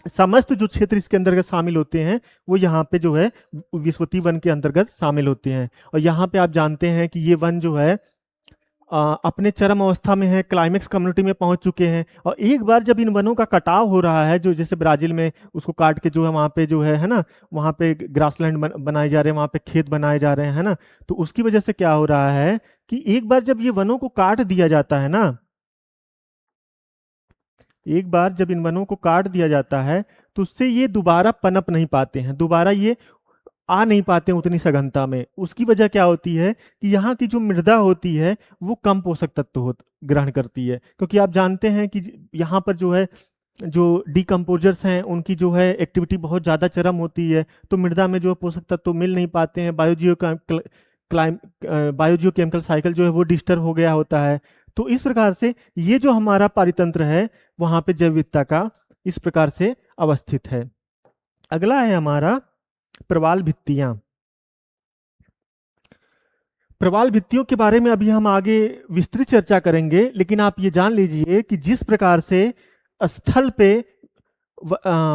समस्त जो क्षेत्र इसके अंतर्गत शामिल होते हैं वो यहाँ पे जो है विषुवतीय वन के अंतर्गत शामिल होते हैं। और यहाँ पे आप जानते हैं कि ये वन जो है अपने चरम अवस्था में है, क्लाइमेक्स कम्युनिटी में पहुंच चुके हैं। और एक बार जब इन वनों का कटाव हो रहा है, जो जैसे ब्राजील में उसको काट के जो है वहाँ पे जो है ना, वहाँ पे ग्रासलैंड बनाए जा रहे हैं, वहाँ पे खेत बनाए जा रहे हैं, है ना। तो उसकी वजह से क्या हो रहा है कि एक बार जब ये वनों को काट दिया जाता है ना, एक बार जब इन वनों को काट दिया जाता है तो उससे ये दोबारा पनप नहीं पाते हैं, दोबारा ये आ नहीं पाते हैं उतनी सघनता में। उसकी वजह क्या होती है कि यहाँ की जो मृदा होती है वो कम पोषक तत्व ग्रहण करती है। क्योंकि आप जानते हैं कि यहाँ पर जो है जो डिकम्पोजर्स हैं उनकी जो है एक्टिविटी बहुत ज़्यादा चरम होती है, तो मृदा में जो है पोषक तत्व मिल नहीं पाते हैं, बायोजियो केमिकल साइकिल जो है वो डिस्टर्ब हो गया होता है। तो इस प्रकार से ये जो हमारा पारितंत्र है वहाँ पे जैव विविधता का इस प्रकार से अवस्थित है। अगला है हमारा प्रवाल भित्तियां। प्रवाल भित्तियों के बारे में अभी हम आगे विस्तृत चर्चा करेंगे, लेकिन आप ये जान लीजिए कि जिस प्रकार से स्थल पे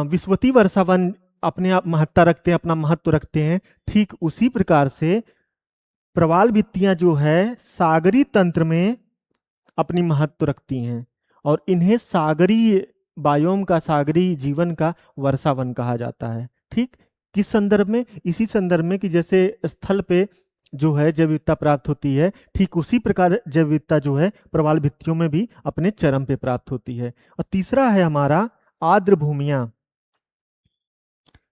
विषुवतीय वर्षावन अपने आप महत्ता रखते हैं, अपना महत्व रखते हैं, ठीक उसी प्रकार से प्रवाल भित्तियां जो है सागरी तंत्र में अपनी महत्व रखती हैं। और इन्हें सागरीय बायोम का, सागरीय जीवन का वर्षावन कहा जाता है। ठीक, किस संदर्भ में? इसी संदर्भ में कि जैसे स्थल पे जो है जैव विविधता प्राप्त होती है, ठीक उसी प्रकार जैव विविधता जो है प्रवाल भित्तियों में भी अपने चरम पे प्राप्त होती है। और तीसरा है हमारा आर्द्र भूमियां।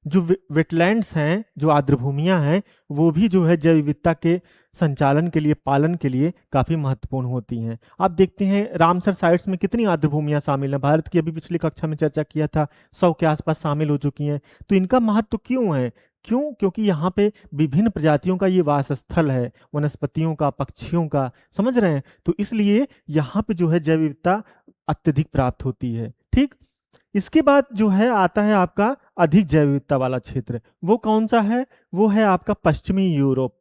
जो वेटलैंड्स हैं, जो आर्द्र भूमियां हैं, वो भी जो है जैव विविधता के संचालन के लिए, पालन के लिए काफी महत्वपूर्ण होती हैं। आप देखते हैं रामसर साइट्स में कितनी आर्द्र भूमियां शामिल हैं। भारत की अभी पिछली कक्षा में चर्चा किया था, 100 के आसपास शामिल हो चुकी हैं। तो इनका महत्व क्यों है? क्यों? क्योंकि यहाँ पे विभिन्न प्रजातियों का ये वास स्थल है, वनस्पतियों का, पक्षियों का, समझ रहे हैं? तो इसलिए यहाँ पे जो है जैव विविधता अत्यधिक प्राप्त होती है। ठीक, इसके बाद जो है आता है आपका अधिक जैव विविधता वाला क्षेत्र। वो कौन सा है? वो है आपका पश्चिमी यूरोप।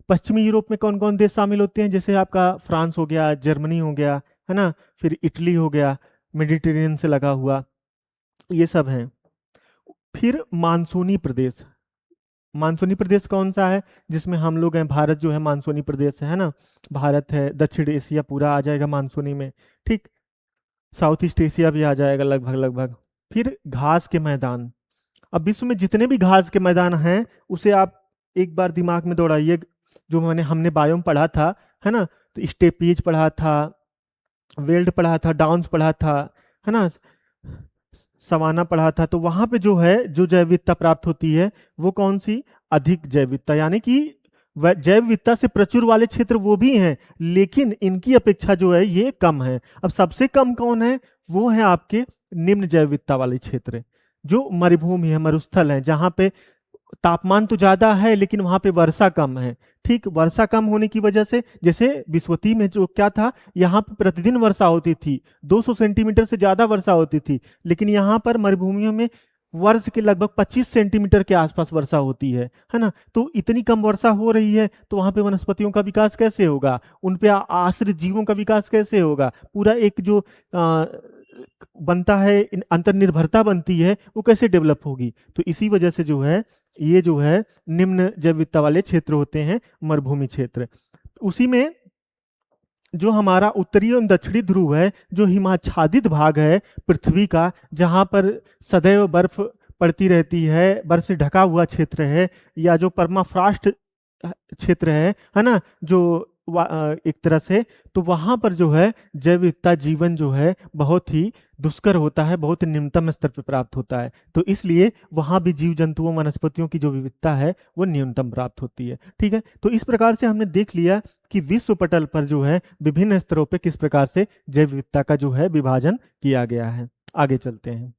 पश्चिमी यूरोप में कौन कौन देश शामिल होते हैं? जैसे आपका फ्रांस हो गया, जर्मनी हो गया, है ना, फिर इटली हो गया, मेडिटेरेनियन से लगा हुआ, ये सब हैं। फिर मानसूनी प्रदेश। मानसूनी प्रदेश कौन सा है? जिसमें हम लोग हैं, भारत जो है मानसूनी प्रदेश है ना। भारत है, दक्षिण एशिया पूरा आ जाएगा मानसूनी में। ठीक, साउथ ईस्ट एशिया भी आ जाएगा लगभग लगभग। फिर घास के मैदान। अब विश्व में जितने भी घास के मैदान हैं, उसे आप एक बार दिमाग में दौड़ाइए। जो हमने बायोम पढ़ा था, है ना, तो स्टेपीज पढ़ा था, वेल्ड पढ़ा था, डाउन्स पढ़ा था, है ना, सवाना पढ़ा था। तो वहां पे जो है जो जैव विविधता प्राप्त होती है, वो कौन सी? अधिक जैव विविधता, यानी कि जैव विविधता से प्रचुर वाले क्षेत्र वो भी हैं, लेकिन इनकी अपेक्षा जो है ये कम है। अब सबसे कम कौन है? वो है आपके निम्न जैव विविधता वाले क्षेत्र, जो मरुभूमि है, मरुस्थल है, जहां पे तापमान तो ज्यादा है लेकिन वहां पे वर्षा कम है। ठीक, वर्षा कम होने की वजह से, जैसे विस्वती में जो क्या था, यहाँ पे प्रतिदिन वर्षा होती थी, 200 सेंटीमीटर से ज्यादा वर्षा होती थी। लेकिन यहाँ पर मरुभूमियों में वर्ष के लगभग 25 सेंटीमीटर के आसपास वर्षा होती है ना। तो इतनी कम वर्षा हो रही है, तो वहां पे वनस्पतियों का विकास कैसे होगा? उन पे आश्रित जीवों का विकास कैसे होगा? पूरा एक जो बनता है, अंतर्निर्भरता बनती है, वो कैसे डेवलप होगी? तो इसी वजह से जो है ये जो है निम्न जैव विविधता वाले क्षेत्र होते हैं, मरुभूमि क्षेत्र। उसी में जो हमारा उत्तरी एवं दक्षिणी ध्रुव है, जो हिमाच्छादित भाग है पृथ्वी का, जहां पर सदैव बर्फ पड़ती रहती है, बर्फ से ढका हुआ क्षेत्र है, या जो परमाफ्रॉस्ट क्षेत्र है ना, जो एक तरह से, तो वहां पर जो है जैव विविधता, जीवन जो है बहुत ही दुष्कर होता है, बहुत निम्नतम स्तर पर प्राप्त होता है। तो इसलिए वहां भी जीव जंतुओं, वनस्पतियों की जो विविधता है वो न्यूनतम प्राप्त होती है। ठीक है, तो इस प्रकार से हमने देख लिया कि विश्व पटल पर जो है विभिन्न स्तरों पर किस प्रकार से जैव विविधता का जो है विभाजन किया गया है। आगे चलते हैं।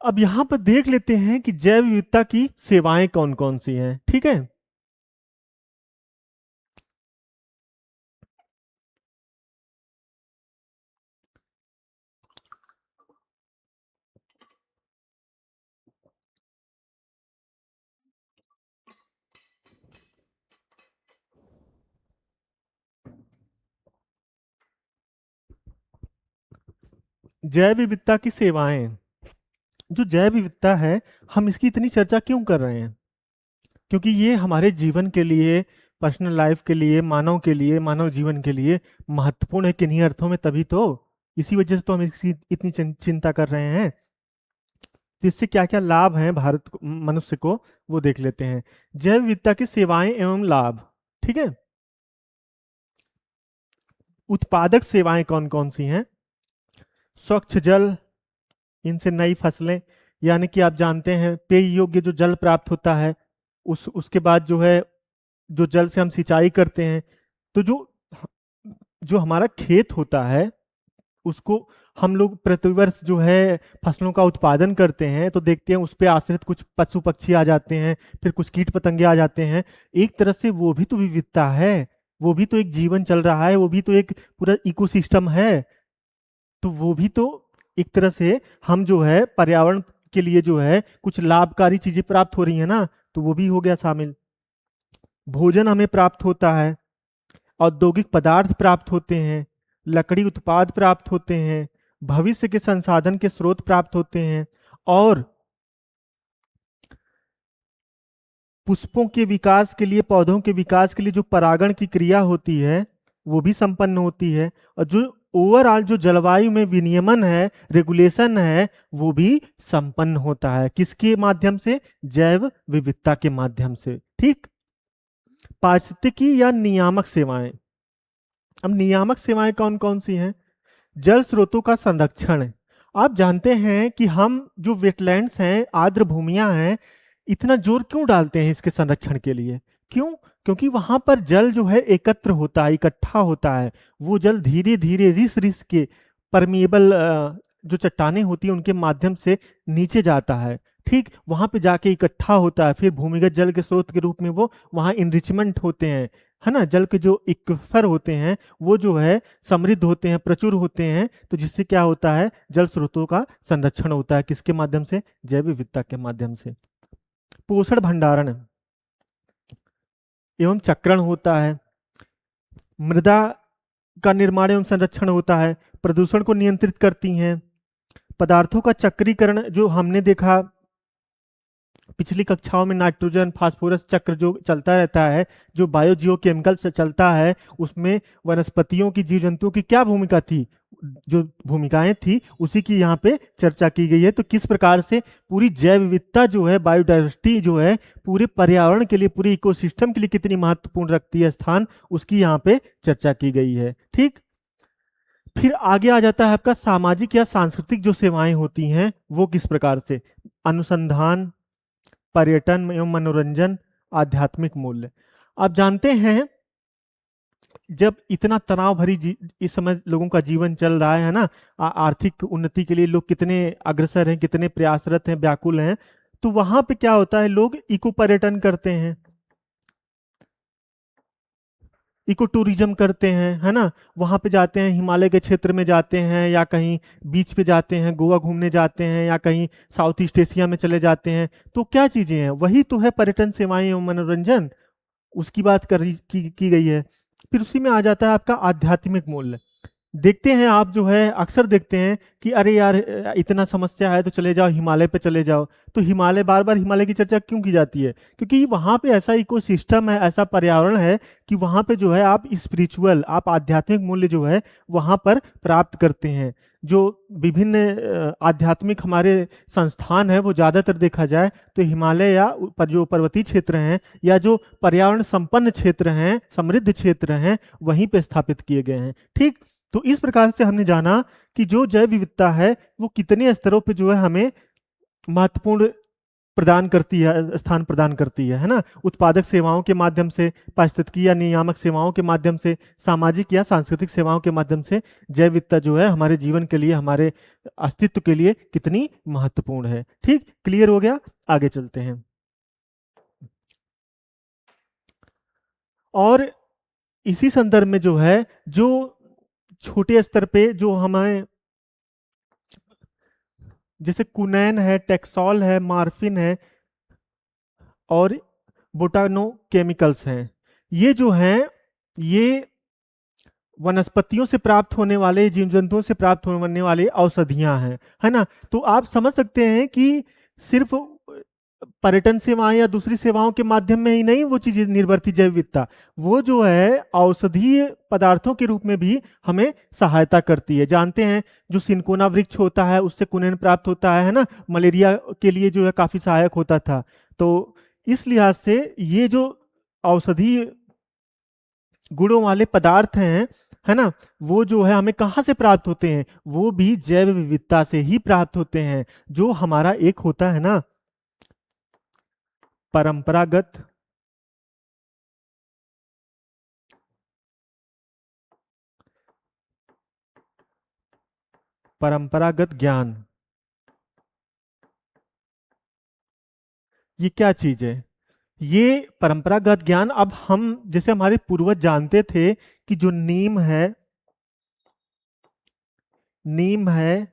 अब यहां पर देख लेते हैं कि जैव विविधता की सेवाएं कौन कौन सी हैं। ठीक है, जैव विविधता की सेवाएं। जो जैव विविधता है, हम इसकी इतनी चर्चा क्यों कर रहे हैं? क्योंकि ये हमारे जीवन के लिए, पर्सनल लाइफ के लिए, मानव के लिए, मानव जीवन के लिए महत्वपूर्ण है किन्हीं अर्थों में, तभी तो, इसी वजह से तो हम इसकी इतनी चिंता कर रहे हैं। जिससे क्या क्या लाभ हैं भारत को, मनुष्य को, वो देख लेते हैं। जैव विविधता की सेवाएं एवं लाभ। ठीक है, उत्पादक सेवाएं कौन कौन सी हैं? स्वच्छ जल, इनसे नई फसलें, यानी कि आप जानते हैं पेय योग्य जो जल प्राप्त होता है, उसके बाद जो है जो जल से हम सिंचाई करते हैं, तो जो जो हमारा खेत होता है, उसको हम लोग प्रतिवर्ष जो है फसलों का उत्पादन करते हैं, तो देखते हैं उस पे आश्रित कुछ पशु पक्षी आ जाते हैं, फिर कुछ कीट पतंगे आ जाते हैं। एक तरह से वो भी तो विविधता है, वो भी तो एक जीवन चल रहा है, वो भी तो एक पूरा इकोसिस्टम है। तो वो भी तो एक तरह से हम जो है पर्यावरण के लिए जो है कुछ लाभकारी चीजें प्राप्त हो रही है ना, तो वो भी हो गया शामिल। भोजन हमें प्राप्त होता है, औद्योगिक पदार्थ प्राप्त होते हैं, लकड़ी उत्पाद प्राप्त होते हैं, भविष्य के संसाधन के स्रोत प्राप्त होते हैं, और पुष्पों के विकास के लिए, पौधों के विकास के लिए जो परागण की क्रिया होती है वो भी संपन्न होती है। और जो ओवरऑल जो जलवायु में विनियमन है, रेगुलेशन है, वो भी संपन्न होता है। किसके माध्यम से? जैव विविधता के माध्यम से। ठीक। पारिस्थितिकी या नियामक सेवाएं। अब नियामक सेवाएं कौन कौन सी हैं? जल स्रोतों का संरक्षण है। आप जानते हैं कि हम जो वेटलैंड्स हैं, आर्द्र भूमियां हैं, इतना जोर क्यों डालते हैं इसके संरक्षण के लिए? क्यों? क्योंकि वहां पर जल जो है एकत्र होता है, इकट्ठा होता है। वो जल धीरे धीरे रिस रिस के परमिएबल जो चट्टानें होती हैं उनके माध्यम से नीचे जाता है। ठीक, वहां पे जाके इकट्ठा होता है, फिर भूमिगत जल के स्रोत के रूप में वो वहां इनरिचमेंट होते हैं, है ना। जल के जो इक्विफर होते हैं वो जो है समृद्ध होते हैं, प्रचुर होते हैं। तो जिससे क्या होता है? जल स्रोतों का संरक्षण होता है। किसके माध्यम से? जैव विविधता के माध्यम से। पोषण भंडारण एवं चक्रण होता है। मृदा का निर्माण एवं संरक्षण होता है। प्रदूषण को नियंत्रित करती हैं। पदार्थों का चक्रीकरण जो हमने देखा पिछली कक्षाओं में, नाइट्रोजन फास्फोरस चक्र जो चलता रहता है, जो बायोजियो केमिकल से चलता है, उसमें वनस्पतियों की, जीव जंतुओं की क्या भूमिका थी, जो भूमिकाएं थी उसी की यहाँ पे चर्चा की गई है। तो किस प्रकार से पूरी जैव विविधता जो है, बायोडाइवर्सिटी जो है, पूरे पर्यावरण के लिए, पूरे इकोसिस्टम के लिए कितनी महत्वपूर्ण रखती है स्थान, उसकी यहाँ पे चर्चा की गई है। ठीक। फिर आगे आ जाता है आपका सामाजिक या सांस्कृतिक जो सेवाएं होती हैं वो किस प्रकार से? अनुसंधान, पर्यटन एवं मनोरंजन, आध्यात्मिक मूल्य। आप जानते हैं जब इतना तनाव भरी इस समय लोगों का जीवन चल रहा है ना, आर्थिक उन्नति के लिए लोग कितने अग्रसर हैं, कितने प्रयासरत हैं, व्याकुल हैं, तो वहां पे क्या होता है? लोग इको पर्यटन करते हैं, इको टूरिज्म करते हैं, है ना। वहां पे जाते हैं, हिमालय के क्षेत्र में जाते हैं, या कहीं बीच पे जाते हैं, गोवा घूमने जाते हैं, या कहीं साउथ ईस्ट एशिया में चले जाते हैं। तो क्या चीजें हैं? वही तो है पर्यटन सेवाएं एवं मनोरंजन, उसकी बात की गई है। फिर उसी में आ जाता है आपका आध्यात्मिक मूल्य। देखते हैं आप जो है, अक्सर देखते हैं कि अरे यार इतना समस्या है तो चले जाओ हिमालय पे चले जाओ। तो हिमालय, बार बार हिमालय की चर्चा क्यों की जाती है? क्योंकि वहां पे ऐसा इकोसिस्टम है, ऐसा पर्यावरण है कि वहां पे जो है आप स्पिरिचुअल, आप आध्यात्मिक मूल्य जो है वहां पर प्राप्त करते हैं। जो विभिन्न आध्यात्मिक हमारे संस्थान है वो ज्यादातर देखा जाए तो हिमालय या जो पर्वतीय क्षेत्र हैं, या जो पर्यावरण संपन्न क्षेत्र हैं, समृद्ध क्षेत्र हैं, वहीं पे स्थापित किए गए हैं। ठीक। तो इस प्रकार से हमने जाना कि जो जैव विविधता है वो कितने स्तरों पे जो है हमें महत्वपूर्ण प्रदान करती है, स्थान प्रदान करती है ना। उत्पादक सेवाओं के माध्यम से, पारिस्थितिकी या नियामक सेवाओं के माध्यम से, सामाजिक या सांस्कृतिक सेवाओं के माध्यम से जैव विविधता जो है हमारे जीवन के लिए, हमारे अस्तित्व के लिए कितनी महत्वपूर्ण है। ठीक, क्लियर हो गया? आगे चलते हैं। और इसी संदर्भ में जो है, जो छोटे स्तर पे जो हमें, जैसे कुनैन है, टेक्सॉल है, मार्फिन है और बोटानो केमिकल्स हैं, ये जो हैं ये वनस्पतियों से प्राप्त होने वाले, जीव जंतुओं से प्राप्त होने वाले औषधियां हैं, है ना। तो आप समझ सकते हैं कि सिर्फ पर्यटन सेवाएं या दूसरी सेवाओं के माध्यम में ही नहीं वो चीज निर्भर थी जैव विविधता, वो जो है औषधीय पदार्थों के रूप में भी हमें सहायता करती है। जानते हैं जो सिनकोना वृक्ष होता है उससे कुनैन प्राप्त होता है ना, मलेरिया के लिए जो है काफी सहायक होता था। तो इस लिहाज से ये जो औषधीय गुणों वाले पदार्थ हैं, है ना, वो जो है हमें कहाँ से प्राप्त होते हैं? वो भी जैव विविधता से ही प्राप्त होते हैं। जो हमारा एक होता है ना परंपरागत परंपरागत ज्ञान, ये क्या चीज है? ये परंपरागत ज्ञान, अब हम जैसे हमारे पूर्वज जानते थे कि जो नीम है, नीम है,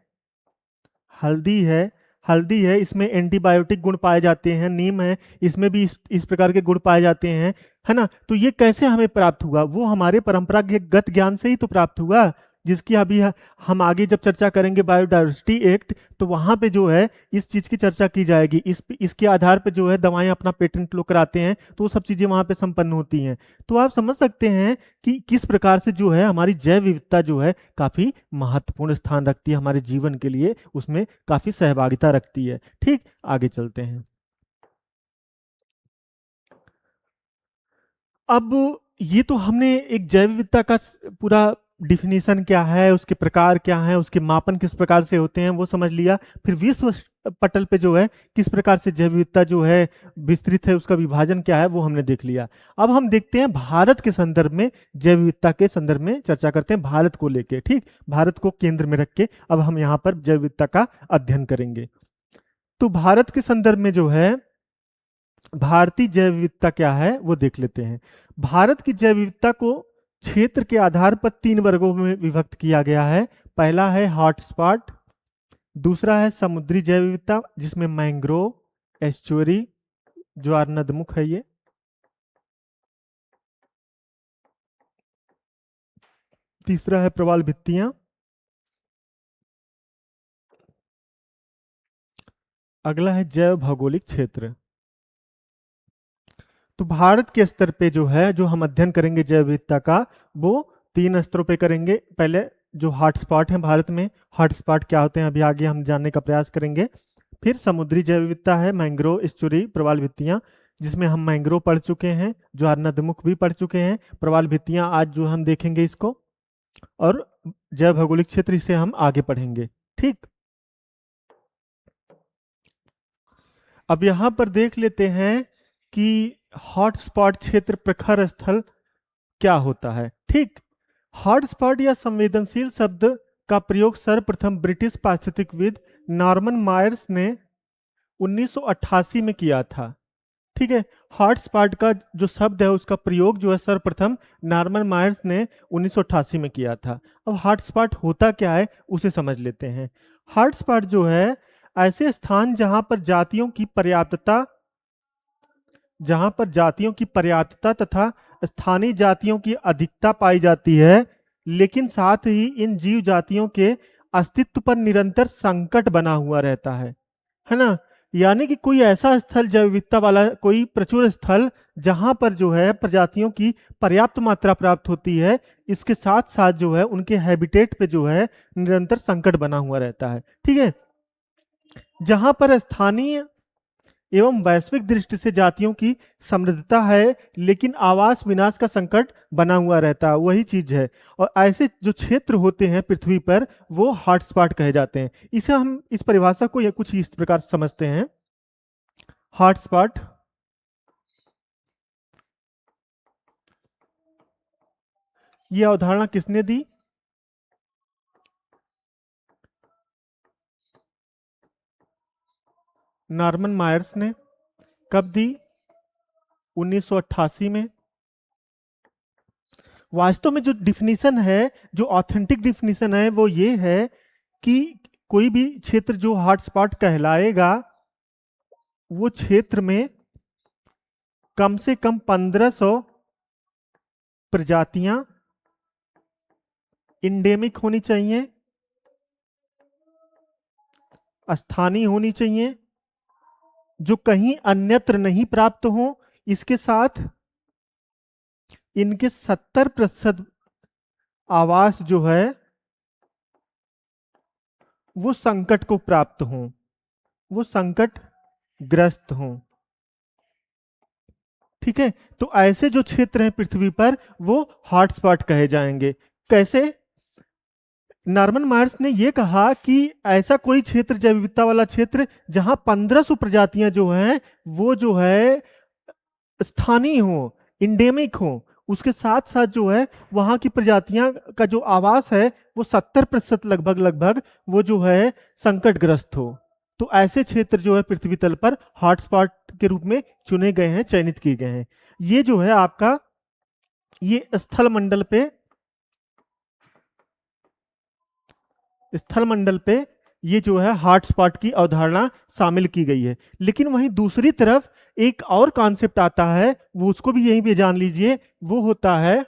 हल्दी है, हल्दी है, इसमें एंटीबायोटिक गुण पाए जाते हैं, नीम है, इसमें भी इस प्रकार के गुण पाए जाते हैं, है ना। तो ये कैसे हमें प्राप्त हुआ? वो हमारे परंपरागत ज्ञान से ही तो प्राप्त हुआ। जिसकी अभी हम आगे जब चर्चा करेंगे बायोडायवर्सिटी एक्ट, तो वहां पे जो है इस चीज की चर्चा की जाएगी। इसके आधार पे जो है दवाएं अपना पेटेंट लोग कराते हैं, तो वो सब चीजें वहां पे संपन्न होती हैं। तो आप समझ सकते हैं कि किस प्रकार से जो है हमारी जैव विविधता जो है काफी महत्वपूर्ण स्थान रखती है हमारे जीवन के लिए, उसमें काफी सहभागिता रखती है। ठीक, आगे चलते हैं। अब ये तो हमने एक जैव विविधता का पूरा डिफिनीशन क्या है, उसके प्रकार क्या हैं, उसके मापन किस प्रकार से होते हैं वो समझ लिया। फिर विश्व पटल पे जो है किस प्रकार से जैव विविधता जो है विस्तृत है, उसका विभाजन क्या है वो हमने देख लिया। अब हम देखते हैं भारत के संदर्भ में, जैव विविधता के संदर्भ में चर्चा करते हैं भारत को लेके। ठीक, भारत को केंद्र में रख के अब हम यहाँ पर जैव विविधता का अध्ययन करेंगे। तो भारत के संदर्भ में जो है भारतीय जैव विविधता क्या है वो देख लेते हैं। भारत की जैव विविधता को क्षेत्र के आधार पर 3 वर्गों में विभक्त किया गया है। पहला है हॉटस्पॉट, दूसरा है समुद्री जैव विविधता जिसमें मैंग्रोव, एस्चुअरी, ज्वार नदमुख है ये, तीसरा है प्रवाल भित्तियां, अगला है जैव भौगोलिक क्षेत्र। तो भारत के स्तर पे जो है, जो हम अध्ययन करेंगे जैव विविधता का, वो 3 स्तरों पे करेंगे। पहले जो हॉटस्पॉट है भारत में, हॉटस्पॉट क्या होते हैं अभी आगे हम जानने का प्रयास करेंगे। फिर समुद्री जैव विविधता है, मैंग्रोव, एस्चुरी, प्रवाल भित्तियां, जिसमें हम मैंग्रोव पढ़ चुके हैं, ज्वार नदमुख भी पढ़ चुके हैं, प्रवाल भित्तियां आज जो हम देखेंगे इसको, और जैव भौगोलिक क्षेत्र इसे हम आगे पढ़ेंगे। ठीक, अब यहां पर देख लेते हैं कि हॉटस्पॉट क्षेत्र, प्रखर स्थल क्या होता है। ठीक, हॉटस्पॉट या संवेदनशील शब्द का प्रयोग सर्वप्रथम ब्रिटिश पारिस्थितिकविद नॉर्मन मायर्स ने 1988 में किया था। ठीक है, हॉटस्पॉट का जो शब्द है उसका प्रयोग जो है सर्वप्रथम नॉर्मन मायर्स ने 1988 में किया था। अब हॉटस्पॉट होता क्या है उसे समझ लेते हैं। हॉटस्पॉट जो है ऐसे स्थान जहां पर जातियों की पर्याप्तता तथा स्थानीय जातियों की अधिकता पाई जाती है, लेकिन साथ ही इन जीव जातियों के अस्तित्व पर निरंतर संकट बना हुआ रहता है ना। यानी कि कोई ऐसा स्थल, जैव विविधता वाला कोई प्रचुर स्थल, जहां पर जो है प्रजातियों की पर्याप्त मात्रा प्राप्त होती है, इसके साथ साथ जो है उनके हैबिटेट पे जो है निरंतर संकट बना हुआ रहता है। ठीक है, जहां पर स्थानीय एवं वैश्विक दृष्टि से जातियों की समृद्धता है, लेकिन आवास विनाश का संकट बना हुआ रहता है, वही चीज है। और ऐसे जो क्षेत्र होते हैं पृथ्वी पर वो हॉटस्पॉट कहे जाते हैं। इसे हम इस परिभाषा को या कुछ इस प्रकार से समझते हैं। हॉटस्पॉट ये अवधारणा किसने दी? नॉर्मन मायर्स ने। कब दी? 1988 में। वास्तव में जो डिफिनीशन है, जो ऑथेंटिक डिफिनीशन है वो ये है कि कोई भी क्षेत्र जो हॉटस्पॉट कहलाएगा, वो क्षेत्र में कम से कम 1500 प्रजातियां इंडेमिक होनी चाहिए, स्थानीय होनी चाहिए, जो कहीं अन्यत्र नहीं प्राप्त हो। इसके साथ इनके 70% आवास जो है वो संकट को प्राप्त हो, वो संकट ग्रस्त हो। ठीक है, तो ऐसे जो क्षेत्र हैं पृथ्वी पर वो हॉटस्पॉट कहे जाएंगे। कैसे? नॉर्मन मायर्स ने यह कहा कि ऐसा कोई क्षेत्र, जैव विविधता वाला क्षेत्र, जहां 1500 प्रजातियां जो हैं वो जो है स्थानीय हो, इंडेमिक हो, उसके साथ साथ जो है वहां की प्रजातियां का जो आवास है वो 70% लगभग वो जो है संकटग्रस्त हो। तो ऐसे क्षेत्र जो है पृथ्वी तल पर हॉटस्पॉट के रूप में चुने गए हैं, चयनित किए गए हैं। ये जो है आपका, ये स्थल मंडल पे ये जो है हॉटस्पॉट की अवधारणा शामिल की गई है। लेकिन वहीं दूसरी तरफ एक और कॉन्सेप्ट आता है, वो उसको भी यहीं पे जान लीजिए, वो होता है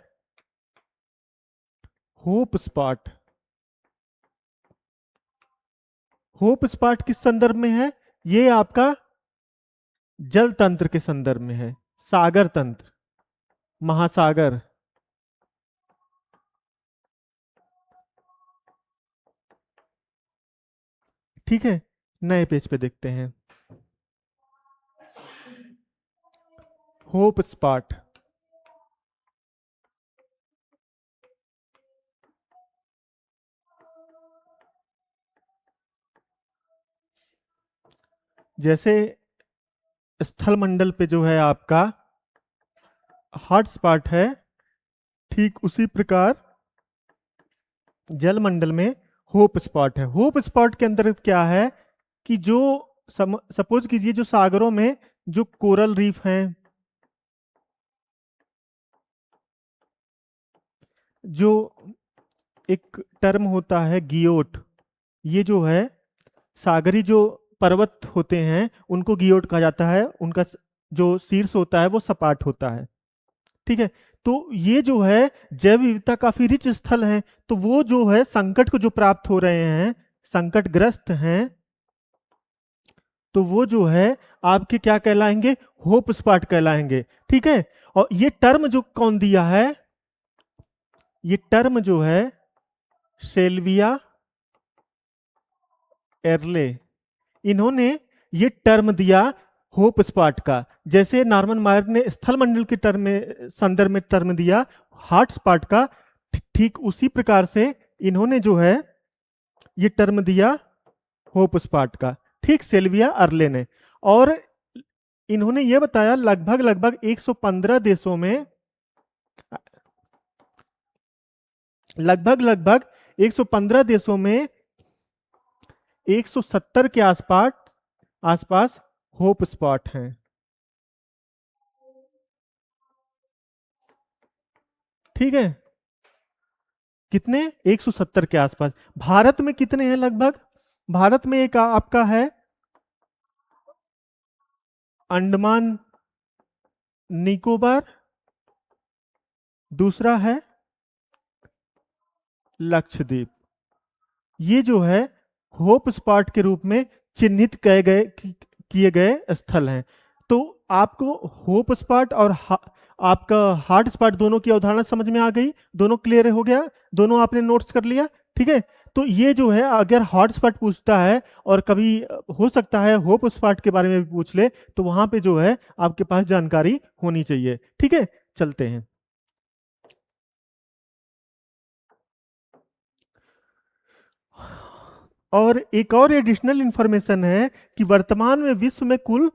होप स्पॉट। होप स्पॉट किस संदर्भ में है? ये आपका जल तंत्र के संदर्भ में है, सागर तंत्र, महासागर। ठीक है, नए पेज पे देखते हैं। होप स्पॉट, जैसे स्थल मंडल पे जो है आपका हॉट स्पॉट है, ठीक उसी प्रकार जल मंडल में होप स्पॉट है। होप स्पॉट के अंतर्गत क्या है कि जो सपोज कीजिए जो सागरों में जो कोरल रीफ हैं, जो एक टर्म होता है गियोट, ये जो है सागरी जो पर्वत होते हैं उनको गियोट कहा जाता है, उनका जो शीर्ष होता है वो सपाट होता है। ठीक है, तो ये जो है जैव विविधता काफी रिच स्थल है, तो वो जो है संकट को जो प्राप्त हो रहे हैं, संकटग्रस्त हैं, तो वो जो है आपके क्या कहलाएंगे? होप स्पॉट कहलाएंगे। ठीक है, और ये टर्म जो कौन दिया है? ये टर्म जो है सेल्विया एर्ले, इन्होंने ये टर्म दिया होप स्पॉट का। जैसे नॉर्मन मायर ने स्थल मंडल के टर्म में संदर्भ में टर्म दिया हॉट स्पॉट का, ठीक उसी प्रकार से इन्होंने जो है ये टर्म दिया होप स्पॉट का, ठीक सेल्विया अर्ले ने। और इन्होंने ये बताया लगभग लगभग 115 देशों में, लगभग लगभग 115 देशों में 170 के आसपास आसपास होप स्पॉट हैं। ठीक है, कितने? 170 के आसपास। भारत में कितने हैं लगभग? भारत में एक आपका है अंडमान निकोबार, दूसरा है लक्षद्वीप। ये जो है होप स्पॉट के रूप में चिन्हित किए गए स्थल हैं। तो आपको होप स्पॉट और आपका हॉट स्पॉट दोनों की अवधारणा समझ में आ गई, दोनों क्लियर हो गया, दोनों आपने नोट्स कर लिया। ठीक है, तो ये जो है अगर हॉट स्पॉट पूछता है और कभी हो सकता है होप स्पॉट के बारे में भी पूछ ले, तो वहां पे जो है आपके पास जानकारी होनी चाहिए। ठीक है, चलते हैं। और एक और एडिशनल इंफॉर्मेशन है कि वर्तमान में विश्व में कुल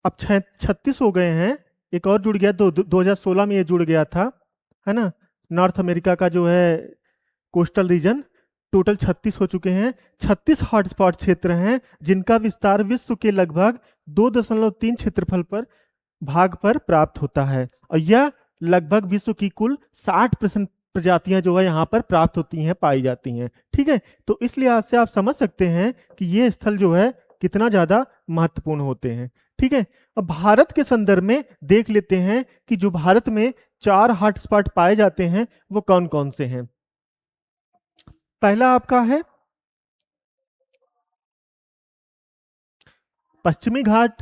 अब 36 हो गए हैं, एक और जुड़ गया, 2016 में ये जुड़ गया था, है ना। नॉर्थ अमेरिका का जो है कोस्टल रीजन, टोटल 36 हो चुके हैं। 36 हॉटस्पॉट क्षेत्र हैं जिनका विस्तार विश्व के लगभग 2.3 क्षेत्रफल पर भाग पर प्राप्त होता है, और यह लगभग विश्व की कुल 60% प्रजातियां जो है यहाँ पर प्राप्त होती हैं, पाई जाती हैं। ठीक है, तो इस लिहाज से आप समझ सकते हैं कि ये स्थल जो है कितना ज्यादा महत्वपूर्ण होते हैं। ठीक है, अब भारत के संदर्भ में देख लेते हैं कि जो भारत में 4 हॉटस्पॉट पाए जाते हैं वो कौन कौन से हैं। पहला आपका है पश्चिमी घाट,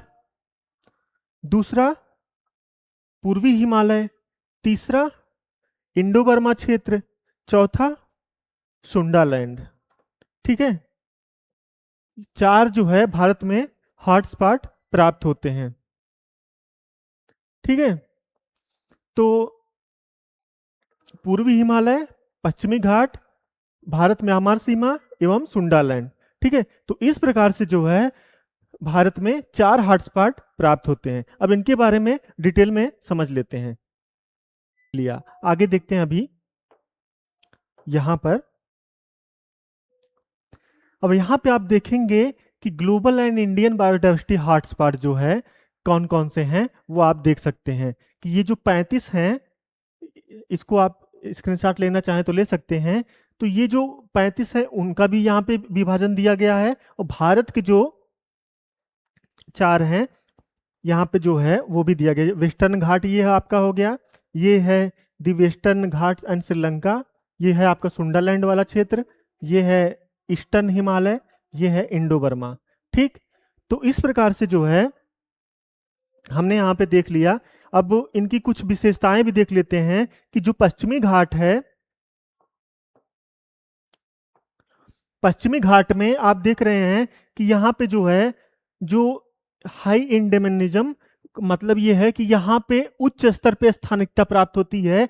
दूसरा पूर्वी हिमालय, तीसरा इंडो बर्मा क्षेत्र, चौथा सुंडालैंड। ठीक है, 4 जो है भारत में हॉटस्पॉट प्राप्त होते हैं। ठीक है, तो पूर्वी हिमालय, पश्चिमी घाट, भारत म्यांमार सीमा एवं सुंडालैंड। ठीक है, तो इस प्रकार से जो है भारत में 4 हॉटस्पॉट प्राप्त होते हैं। अब इनके बारे में डिटेल में समझ लेते हैं। लिया आगे देखते हैं। अभी यहां पर, अब यहां पे आप देखेंगे कि global and Indian biodiversity hotspot जो है कौन कौन से हैं वो आप देख सकते हैं कि ये जो 35 हैं, इसको आप स्क्रीनशॉट लेना चाहें तो ले सकते हैं। तो ये जो 35 है उनका भी यहाँ पे विभाजन दिया गया है, और भारत के जो 4 हैं यहाँ पे जो है वो भी दिया गया है। वेस्टर्न घाट ये है आपका हो गया, ये है the western Ghat and Sri Lanka, ये है आपका सुंडालैंड वाला क्षेत्र, ये है ईस्टर्न हिमालय, ये है इंडो बर्मा। ठीक, तो इस प्रकार से जो है हमने यहाँ पे देख लिया। अब इनकी कुछ विशेषताएं भी देख लेते हैं कि जो पश्चिमी घाट है, पश्चिमी घाट में आप देख रहे हैं कि यहाँ पे जो है, जो हाई इंडेमिनिज्म, मतलब ये है कि यहाँ पे उच्च स्तर पे स्थानिकता प्राप्त होती है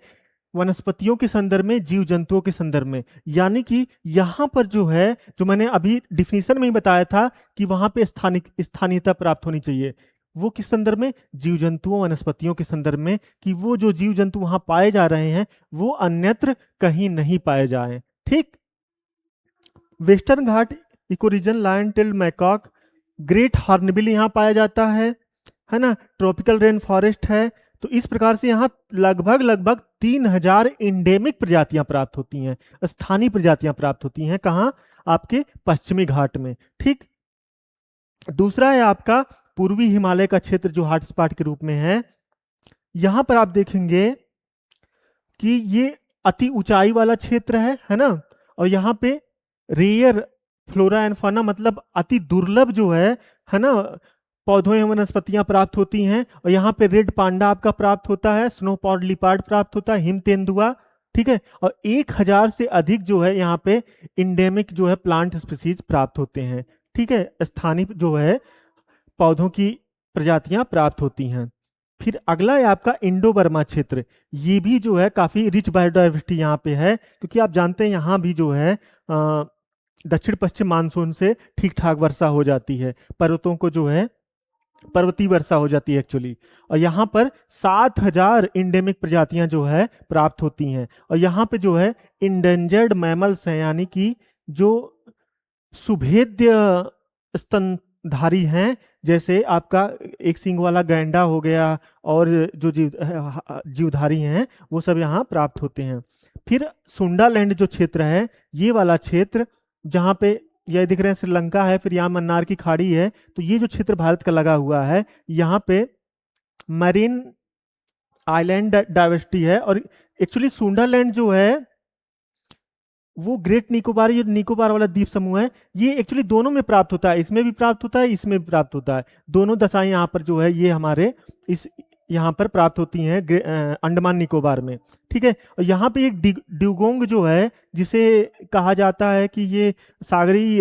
वनस्पतियों के संदर्भ में, जीव जंतुओं के संदर्भ में। यानी कि यहाँ पर जो है, जो मैंने अभी डिफिनीशन में ही बताया था कि वहां पे स्थानीयता प्राप्त होनी चाहिए, वो किस संदर्भ में, जीव जंतुओं वनस्पतियों के संदर्भ में, कि वो जो जीव जंतु वहां पाए जा रहे हैं वो अन्यत्र कहीं नहीं पाए जाए। ठीक, western Ghat ecoregion, lion tailed macaque, great hornbill यहाँ पाया जाता है ना, ट्रॉपिकल रेन फॉरेस्ट है। तो इस प्रकार से यहाँ लगभग लगभग 3000 इंडेमिक प्रजातियां प्राप्त होती हैं, स्थानीय प्रजातियां प्राप्त होती हैं। कहाँ, आपके पश्चिमी घाट में। ठीक, दूसरा है आपका पूर्वी हिमालय का क्षेत्र जो हॉटस्पॉट के रूप में है। यहां पर आप देखेंगे कि ये अति ऊंचाई वाला क्षेत्र है ना, और यहाँ पे रेयर फ्लोरा एंड फौना, मतलब अति दुर्लभ जो है ना, पौधों एवं वनस्पतियां प्राप्त होती हैं। और यहाँ पे रेड पांडा आपका प्राप्त होता है, स्नो पॉड लिपार्ड प्राप्त होता है, हिम तेंदुआ। ठीक है, और 1000 से अधिक जो है यहाँ पे इंडेमिक जो है प्लांट स्पीसीज प्राप्त होते हैं। ठीक है, स्थानीय जो है पौधों की प्रजातियां प्राप्त होती हैं। फिर अगला है आपका इंडो बर्मा क्षेत्र। ये भी जो है काफी रिच बायोडाइवर्सिटी यहाँ पे है, क्योंकि आप जानते हैं यहाँ भी जो है दक्षिण पश्चिम मानसून से ठीक ठाक वर्षा हो जाती है, पर्वतों को जो है पर्वतीय वर्षा हो जाती है एक्चुअली। और यहाँ पर 7000 इंडेमिक प्रजातियां जो है प्राप्त होती हैं। और यहाँ पे जो है इंडेंजर्ड मैमल्स हैं, यानी कि जो सुभेद्य स्तनधारी हैं, जैसे आपका एक सींग वाला गैंडा हो गया, और जो जीवधारी हैं वो सब यहाँ प्राप्त होते हैं। फिर सुंडालैंड जो क्षेत्र है, ये वाला क्षेत्र जहाँ पे ये दिख रहे हैं श्रीलंका है, फिर यहाँ मन्नार की खाड़ी है, तो ये जो क्षेत्र भारत का लगा हुआ है, यहाँ पे मरीन आइलैंड डाइवर्सिटी है। और एक्चुअली सुंडालैंड जो है वो ग्रेट निकोबार, ये निकोबार वाला द्वीप समूह है, ये एक्चुअली दोनों में प्राप्त होता है, इसमें भी प्राप्त होता है, इसमें भी प्राप्त होता है। दोनों दशाएं यहाँ पर जो है ये हमारे इस यहाँ पर प्राप्त होती हैं अंडमान निकोबार में। ठीक है, और यहाँ पे एक ड्यूगोंग जो है, जिसे कहा जाता है कि ये सागरी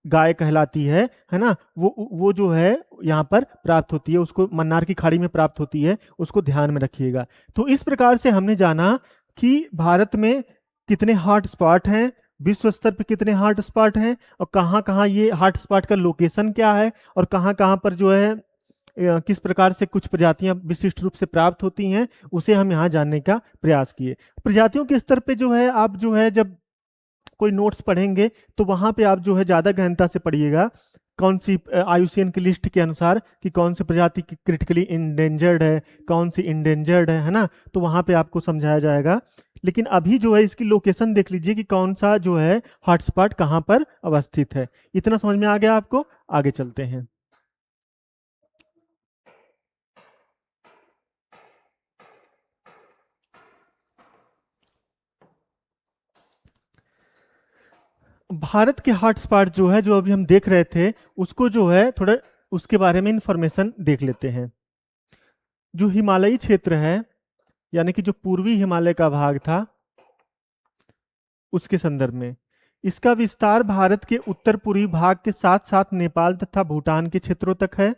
गाय कहलाती है ना, वो जो है यहाँ पर प्राप्त होती है, उसको मन्नार की खाड़ी में प्राप्त होती है, उसको ध्यान में रखिएगा। तो इस प्रकार से हमने जाना कि भारत में कितने हॉट स्पॉट हैं, विश्व स्तर पे कितने हॉट स्पॉट हैं, और कहाँ कहाँ ये हॉट स्पॉट का लोकेशन क्या है, और कहाँ कहाँ पर जो है किस प्रकार से कुछ प्रजातियां विशिष्ट रूप से प्राप्त होती हैं, उसे हम यहाँ जानने का प्रयास किए। प्रजातियों के स्तर पे जो है, आप जो है जब कोई नोट्स पढ़ेंगे तो वहां पे आप जो है ज्यादा गहनता से पढ़िएगा, कौन सी IUCN की लिस्ट के अनुसार कि कौन सी प्रजाति क्रिटिकली इंडेंजर्ड है, कौन सी इंडेंजर्ड है ना, तो वहां पे आपको समझाया जाएगा। लेकिन अभी जो है इसकी लोकेशन देख लीजिए कि कौन सा जो है हॉटस्पॉट कहाँ पर अवस्थित है। इतना समझ में आ गया आपको, आगे चलते हैं। भारत के हॉटस्पॉट जो है, जो अभी हम देख रहे थे, उसको जो है थोड़ा उसके बारे में इंफॉर्मेशन देख लेते हैं। जो हिमालयी क्षेत्र है, यानी कि जो पूर्वी हिमालय का भाग था, उसके संदर्भ में इसका विस्तार भारत के उत्तर पूर्वी भाग के साथ साथ नेपाल तथा भूटान के क्षेत्रों तक है।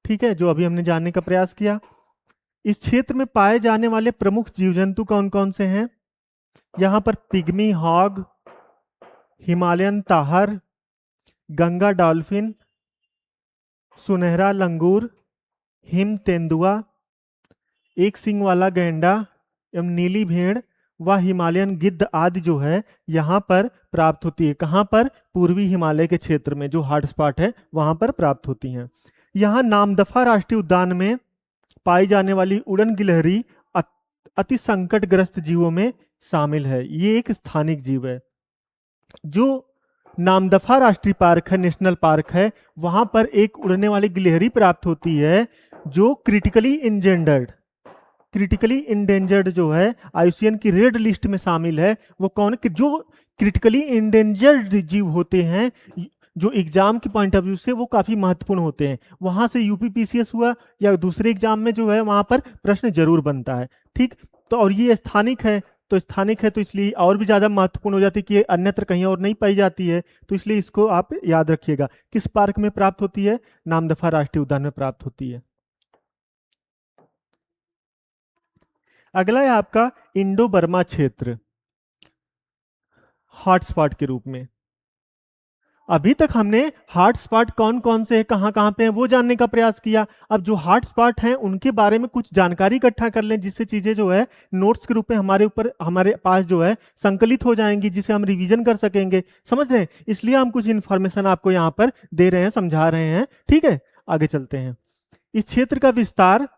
ठीक है, जो अभी हमने जानने का प्रयास किया। इस क्षेत्र में पाए जाने वाले प्रमुख जीव जंतु कौन कौन से हैं? यहाँ पर pygmy hog, Himalayan tahr, Ganga dolphin, सुनहरा लंगूर, हिम तेंदुआ, एक सींग वाला गैंडा एवं नीली भेड़ व हिमालयन गिद्ध आदि जो है यहाँ पर प्राप्त होती है। कहाँ पर? पूर्वी हिमालय के क्षेत्र में जो हॉटस्पॉट है वहाँ पर प्राप्त होती हैं। यहाँ नामदफा राष्ट्रीय उद्यान में पाई जाने वाली उड़न गिलहरी अति संकटग्रस्त जीवों में शामिल है। ये एक स्थानिक जीव है। जो नामदफा राष्ट्रीय पार्क है, नेशनल पार्क है, वहां पर एक उड़ने वाली गिलहरी प्राप्त होती है जो क्रिटिकली इंजेंडर्ड, क्रिटिकली इंडेंजर्ड जो है IUCN की रेड लिस्ट में शामिल है, वो कौन कि जो क्रिटिकली इंडेंजर्ड जीव होते हैं, जो एग्जाम के पॉइंट ऑफ व्यू से वो काफी महत्वपूर्ण होते हैं, वहां से यूपीपीसीएस हुआ या दूसरे एग्जाम में जो है वहां पर प्रश्न जरूर बनता है। ठीक, तो और ये स्थानिक है, तो स्थानिक है तो इसलिए और भी ज्यादा महत्वपूर्ण हो जाती है कि ये अन्यत्र कहीं और नहीं पाई जाती है, तो इसलिए इसको आप याद रखिएगा। किस पार्क में प्राप्त होती है? नामदफा राष्ट्रीय उद्यान में प्राप्त होती है। अगला है आपका इंडो बर्मा क्षेत्र, हॉटस्पॉट के रूप में। अभी तक हमने हॉटस्पॉट कौन कौन से हैं, कहाँ कहाँ पे हैं, वो जानने का प्रयास किया। अब जो हॉटस्पॉट हैं उनके बारे में कुछ जानकारी इकट्ठा कर लें, जिससे चीजें जो है नोट्स के रूप में हमारे पास जो है संकलित हो जाएंगी, जिसे हम रिवीजन कर सकेंगे। समझ रहे हैं? इसलिए हम कुछ इंफॉर्मेशन आपको यहाँ पर दे रहे हैं, समझा रहे हैं। ठीक है, आगे चलते हैं। इस क्षेत्र का विस्तार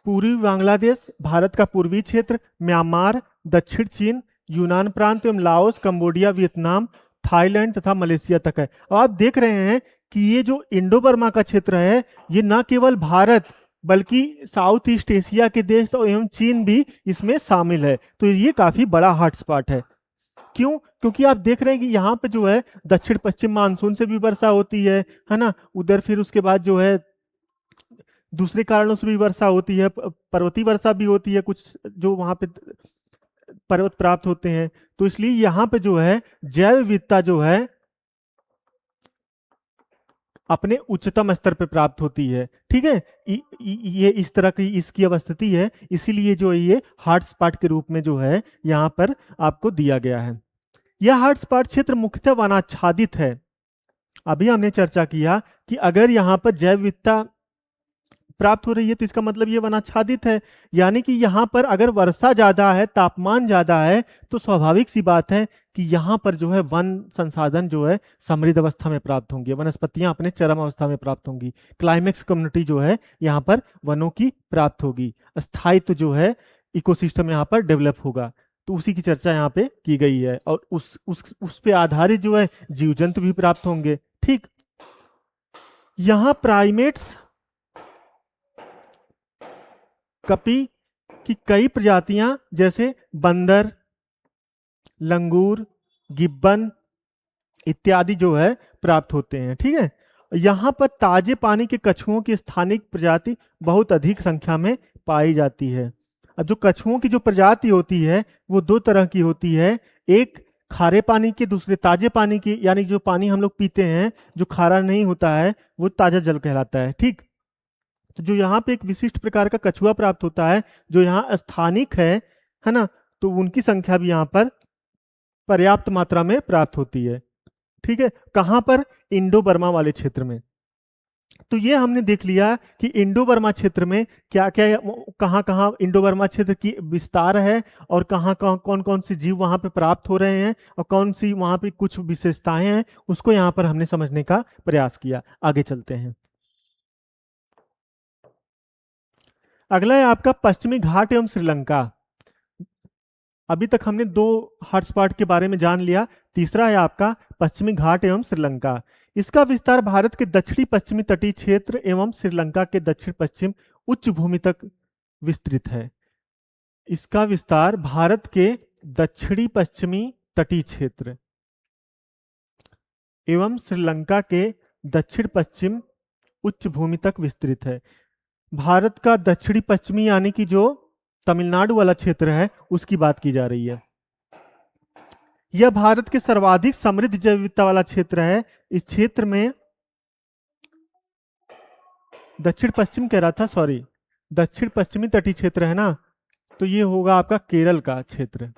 पूर्वी बांग्लादेश, भारत का पूर्वी क्षेत्र, म्यांमार, दक्षिण चीन, यूनान प्रांत एवं लाओस, कंबोडिया, वियतनाम, थाईलैंड तथा मलेशिया तक है। और आप देख रहे हैं कि ये जो इंडो बर्मा का क्षेत्र है, ये न केवल भारत बल्कि साउथ ईस्ट एशिया के देश तो एवं चीन भी इसमें शामिल है। तो ये काफी बड़ा हॉटस्पॉट है। क्यों? क्योंकि आप देख रहे हैं कि यहाँ पे जो है दक्षिण पश्चिम मानसून से भी वर्षा होती है ना, उधर फिर उसके बाद जो है दूसरे कारणों से भी वर्षा होती है, पर्वतीय वर्षा भी होती है, कुछ जो वहां पे पर्वत प्राप्त होते हैं। तो इसलिए यहाँ पे जो है जैव विविधता जो है अपने उच्चतम स्तर पे प्राप्त होती है। ठीक है, ये इस तरह की इसकी अवस्थिति है, इसीलिए जो ये हॉटस्पॉट के रूप में जो है यहाँ पर आपको दिया गया है। यह हॉटस्पॉट क्षेत्र मुख्यतः वनाच्छादित है। अभी हमने चर्चा किया कि अगर यहाँ पर जैव विविधता प्राप्त हो रही है तो इसका मतलब ये वनाच्छादित है, यानी कि यहाँ पर अगर वर्षा ज्यादा है, तापमान ज्यादा है, तो स्वाभाविक सी बात है कि यहाँ पर जो है वन संसाधन जो है समृद्ध अवस्था में प्राप्त होंगे, वनस्पतियां अपने चरम अवस्था में प्राप्त होंगी, क्लाइमेक्स कम्युनिटी जो है यहाँ पर वनों की प्राप्त होगी, स्थायित्व जो है इकोसिस्टम यहाँ पर डेवलप होगा। तो उसी की चर्चा यहाँ पे की गई है, और उस पे आधारित जो है जीव जंतु भी प्राप्त होंगे। ठीक, यहाँ प्राइमेट्स कपी की कई प्रजातियां जैसे बंदर, लंगूर, गिब्बन इत्यादि जो है प्राप्त होते हैं। ठीक है, यहाँ पर ताजे पानी के कछुओं की स्थानिक प्रजाति बहुत अधिक संख्या में पाई जाती है। अब जो कछुओं की जो प्रजाति होती है वो दो तरह की होती है, एक खारे पानी के, दूसरे ताजे पानी की, यानी जो पानी हम लोग पीते हैं जो खारा नहीं होता है वो ताजा जल कहलाता है। ठीक, तो जो यहाँ पे एक विशिष्ट प्रकार का कछुआ प्राप्त होता है जो यहाँ स्थानिक है ना, तो उनकी संख्या भी यहाँ पर पर्याप्त मात्रा में प्राप्त होती है। ठीक है, कहाँ पर? इंडो बर्मा वाले क्षेत्र में। तो ये हमने देख लिया कि इंडो बर्मा क्षेत्र में क्या क्या, कहाँ कहाँ इंडो बर्मा क्षेत्र की विस्तार है, और कहाँ कहाँ कौन कौन से जीव वहां पे प्राप्त हो रहे हैं, और कौन सी वहां पे कुछ विशेषताएं हैं, उसको यहाँ पर हमने समझने का प्रयास किया। आगे चलते हैं। अगला है आपका पश्चिमी घाट एवं श्रीलंका। अभी तक हमने दो हॉटस्पॉट के बारे में जान लिया, तीसरा है आपका पश्चिमी घाट एवं श्रीलंका। इसका विस्तार भारत के दक्षिणी पश्चिमी तटीय क्षेत्र एवं श्रीलंका के दक्षिण पश्चिम उच्च भूमि तक विस्तृत है। इसका विस्तार भारत के दक्षिणी पश्चिमी तटीय क्षेत्र एवं श्रीलंका के दक्षिण पश्चिम उच्च भूमि तक विस्तृत है। भारत का दक्षिणी पश्चिमी यानी कि जो तमिलनाडु वाला क्षेत्र है उसकी बात की जा रही है। यह भारत के सर्वाधिक समृद्ध जैव विविधता वाला क्षेत्र है। इस क्षेत्र में दक्षिण पश्चिम कह रहा था, सॉरी, दक्षिण पश्चिमी तटीय क्षेत्र है ना, तो ये होगा आपका केरल का क्षेत्र,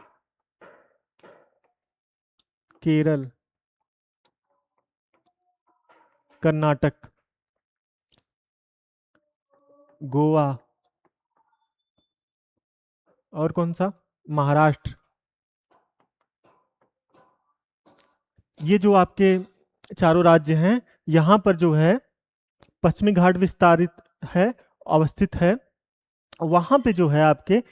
केरल, कर्नाटक, गोवा, और कौन सा? महाराष्ट्र। ये जो आपके चारों राज्य हैं, यहां पर जो है पश्चिमी घाट विस्तारित है, अवस्थित है। वहां पे जो है आपके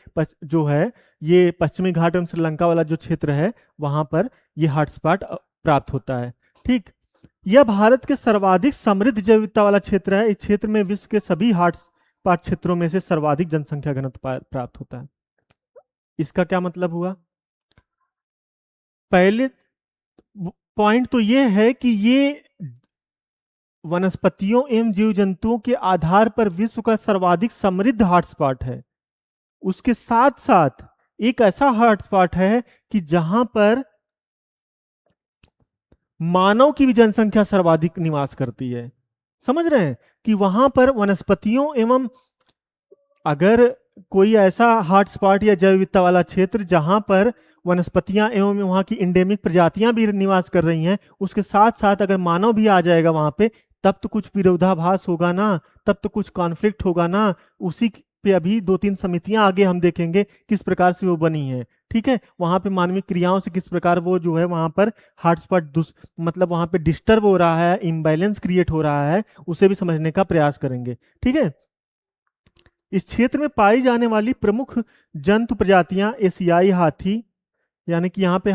जो है ये पश्चिमी घाट एवं श्रीलंका वाला जो क्षेत्र है वहां पर ये हॉटस्पॉट प्राप्त होता है। ठीक, यह भारत के सर्वाधिक समृद्ध जैव विविधता वाला क्षेत्र है। इस क्षेत्र में विश्व के सभी हॉट हॉटस्पॉट क्षेत्रों में से सर्वाधिक जनसंख्या घनत्व प्राप्त होता है। इसका क्या मतलब हुआ? पहले पॉइंट तो ये है कि ये वनस्पतियों एवं जीव जंतुओं के आधार पर विश्व का सर्वाधिक समृद्ध हॉटस्पॉट है। उसके साथ साथ एक ऐसा हॉटस्पॉट है कि जहां पर मानव की भी जनसंख्या सर्वाधिक निवास करती है। समझ रहे हैं कि वहां पर वनस्पतियों एवं, अगर कोई ऐसा हॉटस्पॉट या जैव विविधता वाला क्षेत्र जहां पर वनस्पतियां एवं वहां की इंडेमिक प्रजातियां भी निवास कर रही हैं, उसके साथ साथ अगर मानव भी आ जाएगा वहां पे, तब तो कुछ विरोधाभास होगा ना, तब तो कुछ कॉन्फ्लिक्ट होगा ना। उसी पे अभी 2-3 समितियां आगे हम देखेंगे किस प्रकार से वो बनी है। ठीक है, वहां पे मानवीय क्रियाओं से किस प्रकार वो जो है वहां पर हॉटस्पॉट मतलब वहां पे डिस्टर्ब हो रहा है, इम्बैलेंस क्रिएट हो रहा है, उसे भी समझने का प्रयास करेंगे। ठीक है, इस क्षेत्र में पाई जाने वाली प्रमुख जंतु प्रजातियां एशियाई हाथी, यानी कि यहाँ पे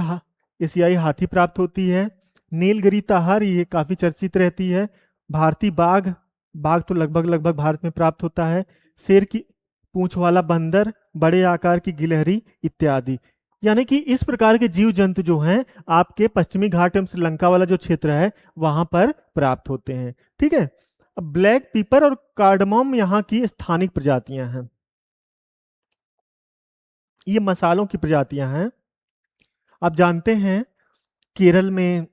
एशियाई हाथी प्राप्त होती है। नीलगिरी ताहर, ये काफी चर्चित रहती है। भारतीय बाघ, बाघ तो लगभग लगभग भारत में प्राप्त होता है। शेर की पूंछ वाला बंदर, बड़े आकार की गिलहरी इत्यादि। यानी कि इस प्रकार के जीव जंतु जो हैं आपके पश्चिमी घाट एवं श्रीलंका वाला जो क्षेत्र है वहां पर प्राप्त होते हैं। ठीक है, अब ब्लैक पीपर और कार्डमम यहाँ की स्थानिक प्रजातियां हैं। ये मसालों की प्रजातियां हैं। आप जानते हैं केरल में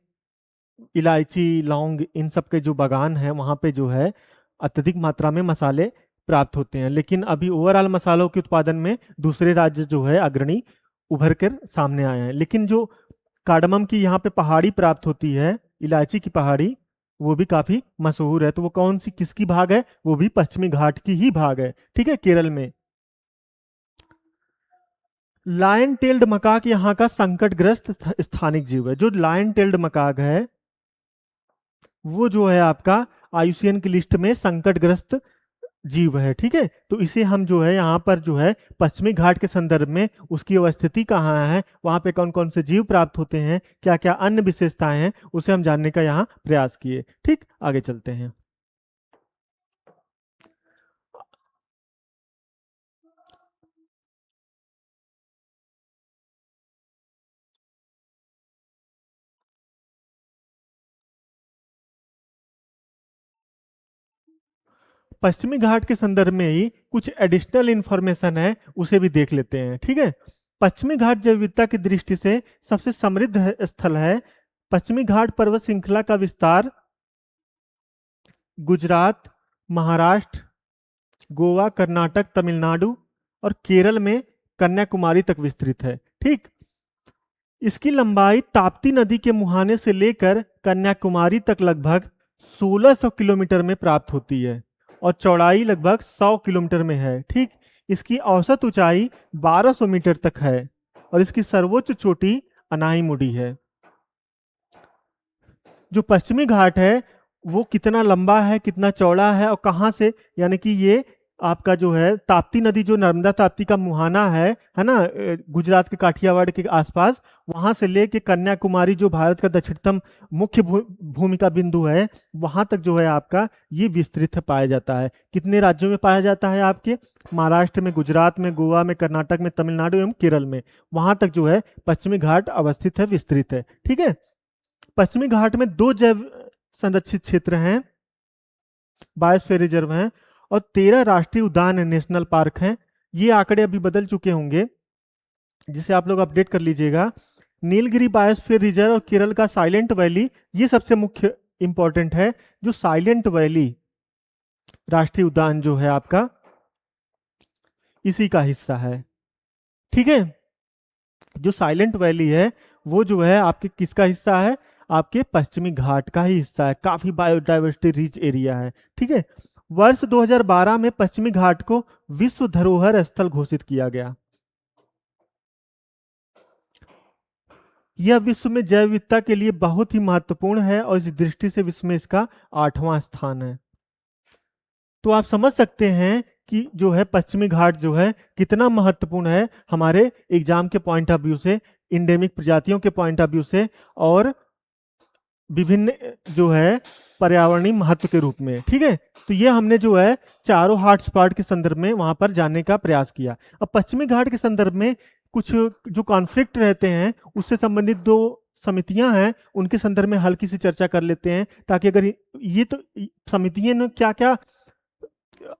इलायची, लौंग, इन सब के जो बागान हैं वहां पे जो है अत्यधिक मात्रा में मसाले प्राप्त होते हैं। लेकिन अभी ओवरऑल मसालों के उत्पादन में दूसरे राज्य जो है अग्रणी उभर कर सामने आए हैं। लेकिन जो कार्डमम की यहाँ पे पहाड़ी प्राप्त होती है, इलायची की पहाड़ी, वो भी काफी मशहूर है। तो वो कौन सी किसकी भाग है? वो भी पश्चिमी घाट की ही भाग है। ठीक है, केरल में। लायन टेल्ड मकाक यहाँ का संकटग्रस्त स्थानिक जीव है। जो लायन टेल्ड मकाक है वो जो है आपका आईयूसीएन की लिस्ट में संकटग्रस्त जीव है। ठीक है, तो इसे हम जो है यहाँ पर जो है पश्चिमी घाट के संदर्भ में उसकी अवस्थिति कहाँ है, वहां पे कौन कौन से जीव प्राप्त होते हैं, क्या क्या अन्य विशेषताएं हैं, उसे हम जानने का यहाँ प्रयास किए। ठीक, आगे चलते हैं। पश्चिमी घाट के संदर्भ में ही कुछ एडिशनल इंफॉर्मेशन है, उसे भी देख लेते हैं। ठीक है, पश्चिमी घाट जैव विविधता की दृष्टि से सबसे समृद्ध स्थल है। पश्चिमी घाट पर्वत श्रृंखला का विस्तार गुजरात, महाराष्ट्र, गोवा, कर्नाटक, तमिलनाडु और केरल में कन्याकुमारी तक विस्तृत है। ठीक, इसकी लंबाई ताप्ती नदी के मुहाने से लेकर कन्याकुमारी तक लगभग 1600 किलोमीटर में प्राप्त होती है और चौड़ाई लगभग 100 किलोमीटर में है। ठीक, इसकी औसत ऊंचाई 1200 मीटर तक है और इसकी सर्वोच्च चोटी अनाईमुडी है। जो पश्चिमी घाट है वो कितना लंबा है, कितना चौड़ा है और कहाँ से, यानी कि ये आपका जो है ताप्ती नदी, जो नर्मदा ताप्ती का मुहाना है ना, गुजरात के काठियावाड़ के आसपास, वहां से लेके कन्याकुमारी जो भारत का दक्षिणतम मुख्य भूमिका बिंदु है, वहां तक जो है आपका ये विस्तृत पाया जाता है। कितने राज्यों में पाया जाता है? आपके महाराष्ट्र में, गुजरात में, गोवा में, कर्नाटक में, तमिलनाडु एवं केरल में, वहां तक जो है पश्चिमी घाट अवस्थित है, विस्तृत है। ठीक है, पश्चिमी घाट में 2 जैव संरक्षित क्षेत्र हैं, बायोस्फीयर रिजर्व हैं, और 13 राष्ट्रीय उद्यान है, नेशनल पार्क हैं। ये आंकड़े अभी बदल चुके होंगे, जिसे आप लोग अपडेट कर लीजिएगा। नीलगिरी बायोस्फीयर रिजर्व और केरल का साइलेंट वैली, ये सबसे मुख्य इंपॉर्टेंट है। जो साइलेंट वैली राष्ट्रीय उद्यान जो है आपका, इसी का हिस्सा है। ठीक है, जो साइलेंट वैली है वो जो है आपके किसका हिस्सा है? आपके पश्चिमी घाट का ही हिस्सा है। काफी बायोडाइवर्सिटी रिच एरिया है। ठीक है, वर्ष 2012 में पश्चिमी घाट को विश्व धरोहर स्थल घोषित किया गया। यह विश्व में जैव विविधता के लिए बहुत ही महत्वपूर्ण है और इस दृष्टि से विश्व में इसका 8वां स्थान है। तो आप समझ सकते हैं कि जो है पश्चिमी घाट जो है कितना महत्वपूर्ण है हमारे एग्जाम के पॉइंट ऑफ व्यू से, इंडेमिक प्रजातियों के पॉइंट ऑफ व्यू से, और विभिन्न जो है पर्यावरणीय महत्व के रूप में। ठीक है, तो ये हमने जो है चारों हॉटस्पॉट के संदर्भ में वहां पर जानने का प्रयास किया। अब पश्चिमी घाट के संदर्भ में कुछ जो कॉन्फ्लिक्ट रहते हैं उससे संबंधित दो समितियां हैं, उनके संदर्भ में हल्की सी चर्चा कर लेते हैं, ताकि अगर ये तो समितियां ने क्या क्या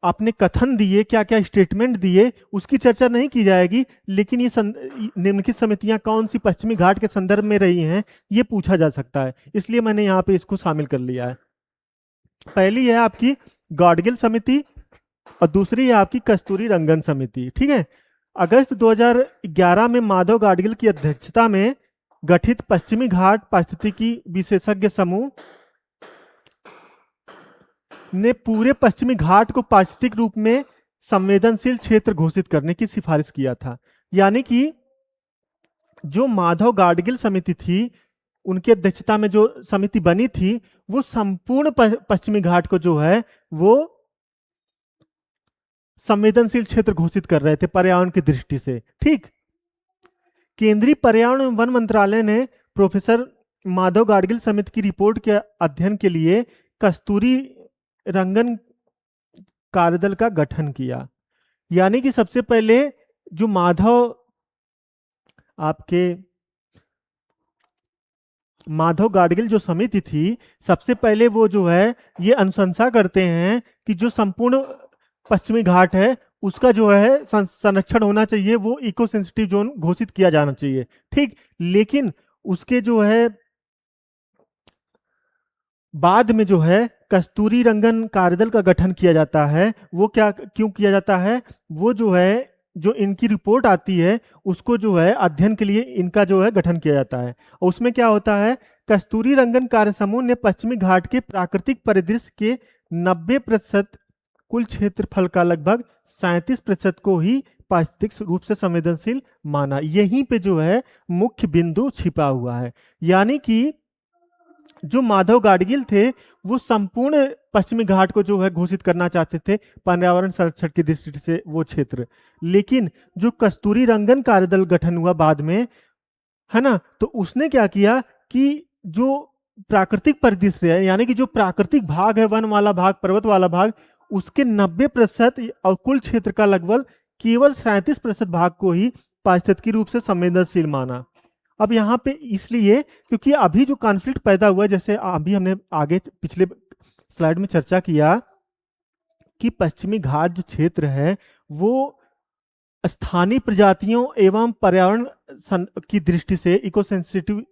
अपने कथन दिए, क्या क्या स्टेटमेंट दिए, उसकी चर्चा नहीं की जाएगी, लेकिन ये निम्नलिखित समितियां कौन सी पश्चिमी घाट के संदर्भ में रही हैं ये पूछा जा सकता है, इसलिए मैंने यहाँ पे इसको शामिल कर लिया है। पहली है आपकी गॉडगिल समिति और दूसरी है आपकी कस्तूरी रंगन समिति। ठीक है, अगस्त 2011 में माधव गाडगिल की अध्यक्षता में गठित पश्चिमी घाट पारिस्थितिकी विशेषज्ञ समूह ने पूरे पश्चिमी घाट को पारिस्थितिक रूप में संवेदनशील क्षेत्र घोषित करने की सिफारिश किया था। यानी कि जो माधव गाडगिल समिति थी, उनकी अध्यक्षता में जो समिति बनी थी, वो संपूर्ण पश्चिमी घाट को जो है वो संवेदनशील क्षेत्र घोषित कर रहे थे पर्यावरण की दृष्टि से। ठीक, केंद्रीय पर्यावरण एवं वन मंत्रालय ने प्रोफेसर माधव गाडगिल समिति की रिपोर्ट के अध्ययन के लिए कस्तूरी रंगन कार्यदल का गठन किया। यानी कि सबसे पहले जो माधव गाडगिल जो समिति थी, सबसे पहले वो जो है ये अनुशंसा करते हैं कि जो संपूर्ण पश्चिमी घाट है उसका जो है संरक्षण होना चाहिए, वो इको सेंसिटिव जोन घोषित किया जाना चाहिए। ठीक, लेकिन उसके जो है बाद में जो है कस्तूरी रंगन कार्यदल का गठन किया जाता है। वो क्या क्यों किया जाता है, वो जो है जो इनकी रिपोर्ट आती है उसको जो है अध्ययन के लिए इनका जो है गठन किया जाता है। और उसमें क्या होता है, कस्तूरी रंगन कार्य समूह ने पश्चिमी घाट के प्राकृतिक परिदृश्य के 90% कुल क्षेत्रफल का लगभग 37% को ही पारिस्थितिक रूप से संवेदनशील माना। यहीं पे जो है मुख्य बिंदु छिपा हुआ है। यानी कि जो माधव गाडगिल थे वो संपूर्ण पश्चिमी घाट को जो है घोषित करना चाहते थे पर्यावरण संरक्षण की दृष्टि से वो क्षेत्र, लेकिन जो कस्तूरी रंगन कार्यदल गठन हुआ बाद में, है ना, तो उसने क्या किया कि जो प्राकृतिक परिदृश्य है, यानी कि जो प्राकृतिक भाग है, वन वाला भाग, पर्वत वाला भाग, उसके 90% और कुल क्षेत्र का लगभग केवल 37% भाग को ही पारिस्थितिकी रूप से संवेदनशील माना। अब यहाँ पे इसलिए क्योंकि अभी जो कॉन्फ्लिक्ट पैदा हुआ है, जैसे अभी हमने आगे पिछले स्लाइड में चर्चा किया कि पश्चिमी घाट जो क्षेत्र है वो स्थानीय प्रजातियों एवं पर्यावरण की दृष्टि से, इको सेंसिटिव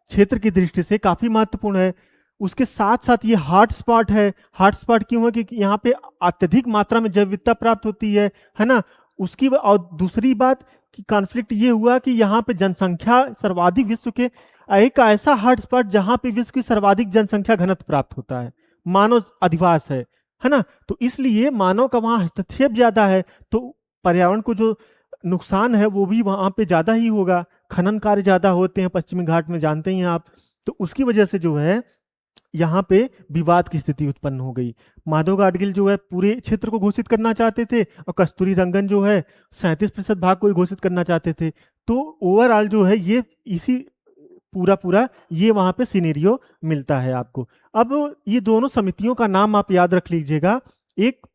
क्षेत्र की दृष्टि से काफी महत्वपूर्ण है। उसके साथ साथ ये हॉटस्पॉट है। हॉटस्पॉट क्यों है, क्योंकि यहाँ पे अत्यधिक मात्रा में जैव विविधता प्राप्त होती है ना। उसकी और दूसरी बात कि कॉन्फ्लिक्ट ये हुआ कि यहाँ पे जनसंख्या सर्वाधिक, विश्व के एक ऐसा हॉटस्पॉट जहाँ पे विश्व की सर्वाधिक जनसंख्या घनत्व प्राप्त होता है, मानव अधिवास है ना। तो इसलिए मानव का वहाँ हस्तक्षेप ज्यादा है, तो पर्यावरण को जो नुकसान है वो भी वहाँ पे ज्यादा ही होगा। खनन कार्य ज्यादा होते हैं पश्चिमी घाट में, जानते हैं आप। तो उसकी वजह से जो है यहाँ पे विवाद की स्थिति उत्पन्न हो गई। माधव गाडगिल जो है पूरे क्षेत्र को घोषित करना चाहते थे और कस्तूरी रंगन जो है 37% भाग को ही घोषित करना चाहते थे। तो ओवरऑल जो है ये इसी पूरा ये वहां पे सिनेरियो मिलता है आपको। अब ये दोनों समितियों का नाम आप याद रख लीजिएगा। एक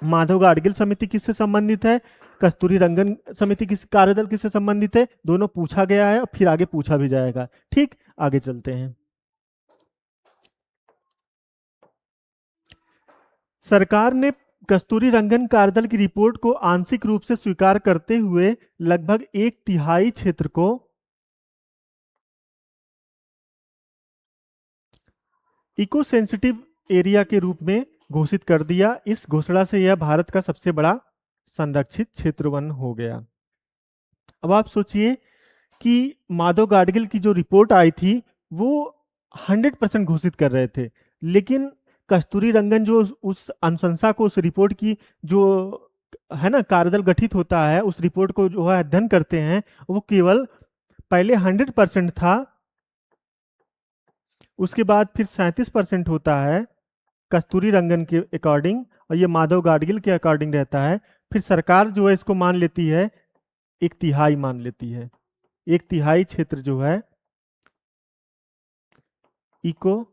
माधव गाडगिल समिति किससे संबंधित है, कस्तूरी रंगन समिति किस कार्यदल किससे संबंधित है, दोनों पूछा गया है और फिर आगे पूछा भी जाएगा। ठीक, आगे चलते हैं। सरकार ने कस्तूरी रंगन कार्यदल की रिपोर्ट को आंशिक रूप से स्वीकार करते हुए लगभग 1/3 क्षेत्र को इको सेंसिटिव एरिया के रूप में घोषित कर दिया। इस घोषणा से यह भारत का सबसे बड़ा संरक्षित क्षेत्र वन हो गया। अब आप सोचिए कि माधव गाडगिल की जो रिपोर्ट आई थी वो 100% घोषित कर रहे थे, लेकिन कस्तूरी रंगन जो उस अनुशंसा को, उस रिपोर्ट की जो है ना कार्यदल गठित होता है, उस रिपोर्ट को जो है अध्ययन करते हैं, वो केवल पहले 100% था, उसके बाद फिर 37% होता है कस्तूरी रंगन के अकॉर्डिंग, और ये माधव गाडगिल के अकॉर्डिंग रहता है। फिर सरकार जो है इसको मान लेती है, 1/3 मान लेती है। 1/3 क्षेत्र जो है इको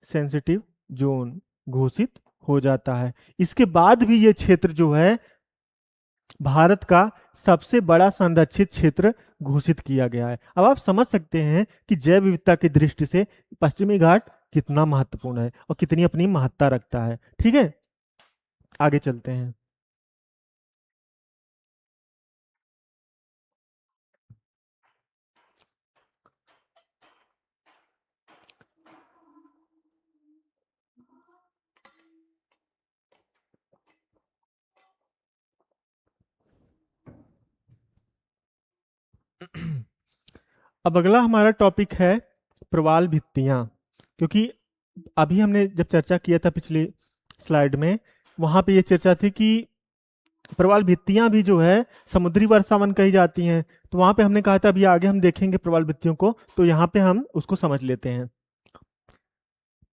सेंसिटिव जोन घोषित हो जाता है। इसके बाद भी ये क्षेत्र जो है भारत का सबसे बड़ा संरक्षित क्षेत्र घोषित किया गया है। अब आप समझ सकते हैं कि जैव विविधता की दृष्टि से पश्चिमी घाट कितना महत्वपूर्ण है और कितनी अपनी महत्ता रखता है। ठीक है, आगे चलते हैं। अब अगला हमारा टॉपिक है प्रवाल भित्तियां, क्योंकि अभी हमने जब चर्चा किया था पिछली स्लाइड में, वहां पे ये चर्चा थी कि प्रवाल भित्तियां भी जो है समुद्री वर्षावन कही जाती हैं। तो वहां पे हमने कहा था अभी आगे हम देखेंगे प्रवाल भित्तियों को, तो यहाँ पे हम उसको समझ लेते हैं।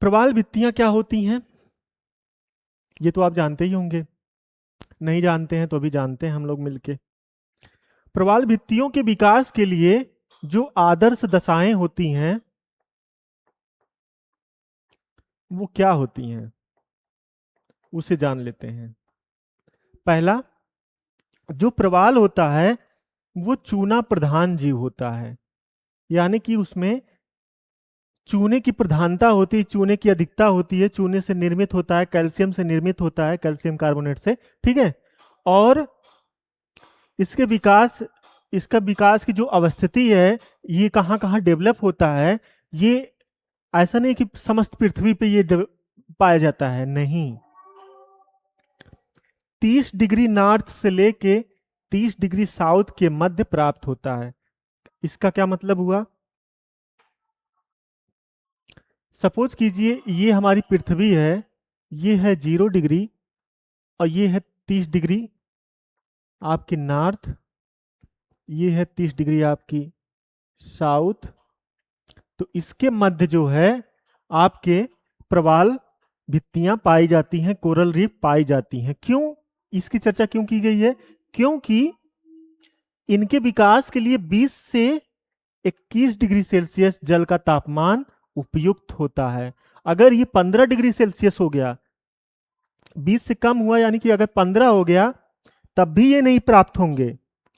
प्रवाल भित्तियां क्या होती हैं ये तो आप जानते ही होंगे, नहीं जानते हैं तो अभी जानते हैं हम लोग मिलके। प्रवाल भित्तियों के विकास के लिए जो आदर्श दशाएं होती हैं वो क्या होती हैं उसे जान लेते हैं। पहला, जो प्रवाल होता है वो चूना प्रधान जीव होता है, यानी कि उसमें चूने की प्रधानता होती है, चूने की अधिकता होती है, चूने से निर्मित होता है, कैल्शियम से निर्मित होता है, कैल्शियम कार्बोनेट से। ठीक है, और इसके विकास इसका विकास की जो अवस्थिति है ये कहाँ कहाँ डेवलप होता है, ये ऐसा नहीं कि समस्त पृथ्वी पे ये पाया जाता है, नहीं। 30 डिग्री नॉर्थ से लेके 30 डिग्री साउथ के मध्य प्राप्त होता है। इसका क्या मतलब हुआ? सपोज कीजिए ये हमारी पृथ्वी है, ये है 0 डिग्री और ये है 30 डिग्री आपकी नॉर्थ, ये है 30 डिग्री आपकी साउथ। तो इसके मध्य जो है आपके प्रवाल भित्तियां पाई जाती हैं, कोरल रीफ पाई जाती हैं। क्यों इसकी चर्चा क्यों की गई है? क्योंकि इनके विकास के लिए 20 से 21 डिग्री सेल्सियस जल का तापमान उपयुक्त होता है। अगर ये 15 डिग्री सेल्सियस हो गया, 20 से कम हुआ यानी कि अगर 15 हो गया तब भी ये नहीं प्राप्त होंगे।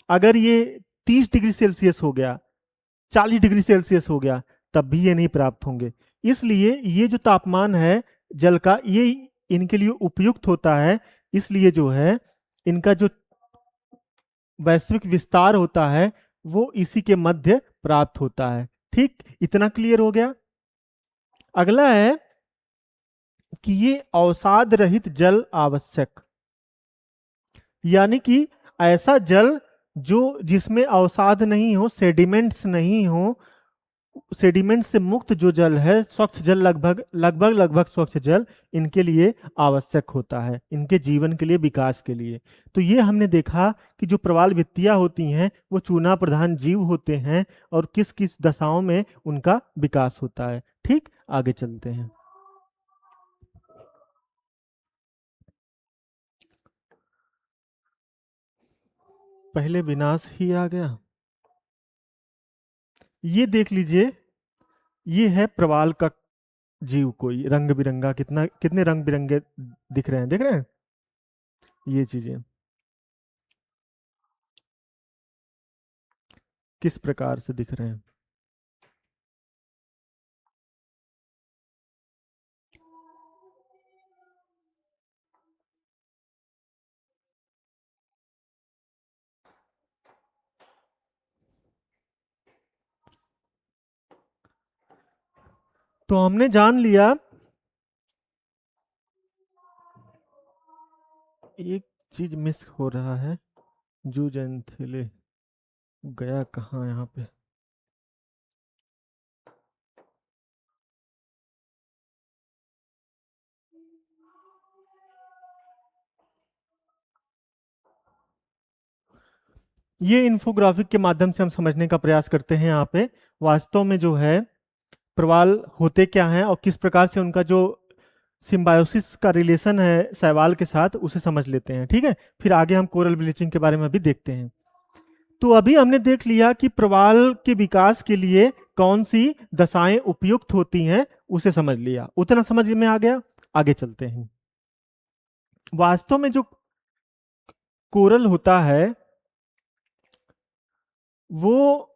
अगर ये 30 डिग्री सेल्सियस हो गया, 40 डिग्री सेल्सियस हो गया, तब भी ये नहीं प्राप्त होंगे। इसलिए ये जो तापमान है जल का, ये इनके लिए उपयुक्त होता है। इसलिए जो है इनका जो वैश्विक विस्तार होता है वो इसी के मध्य प्राप्त होता है। ठीक, इतना क्लियर हो गया। अगला है कि ये अवसाद रहित जल आवश्यक, यानी कि ऐसा जल जो जिसमें अवसाद नहीं हो, सेडिमेंट्स नहीं हो, सेडिमेंट से मुक्त जो जल है, स्वच्छ जल, लगभग स्वच्छ जल इनके लिए आवश्यक होता है, इनके जीवन के लिए, विकास के लिए। तो ये हमने देखा कि जो प्रवाल भित्तियां होती हैं वो चूना प्रधान जीव होते हैं और किस किस दशाओं में उनका विकास होता है। ठीक, आगे चलते हैं। पहले विनाश ही आ गया। ये देख लीजिए, ये है प्रवाल का जीव, कोई रंग बिरंगा, कितने रंग बिरंगे दिख रहे हैं, देख रहे हैं ये चीजें किस प्रकार से दिख रहे हैं। तो हमने जान लिया, एक चीज मिस हो रहा है, जूजेंथिले गया कहाँ यहाँ पे? ये इंफोग्राफिक के माध्यम से हम समझने का प्रयास करते हैं। यहाँ पे वास्तव में जो है प्रवाल होते क्या हैं और किस प्रकार से उनका जो सिम्बायोसिस का रिलेशन है शैवाल के साथ, उसे समझ लेते हैं। ठीक है, फिर आगे हम कोरल ब्लीचिंग के बारे में भी देखते हैं। तो अभी हमने देख लिया कि प्रवाल के विकास के लिए कौन सी दशाएं उपयुक्त होती हैं उसे समझ लिया, उतना समझ में आ गया। आगे चलते हैं। वास्तव में जो कोरल होता है वो,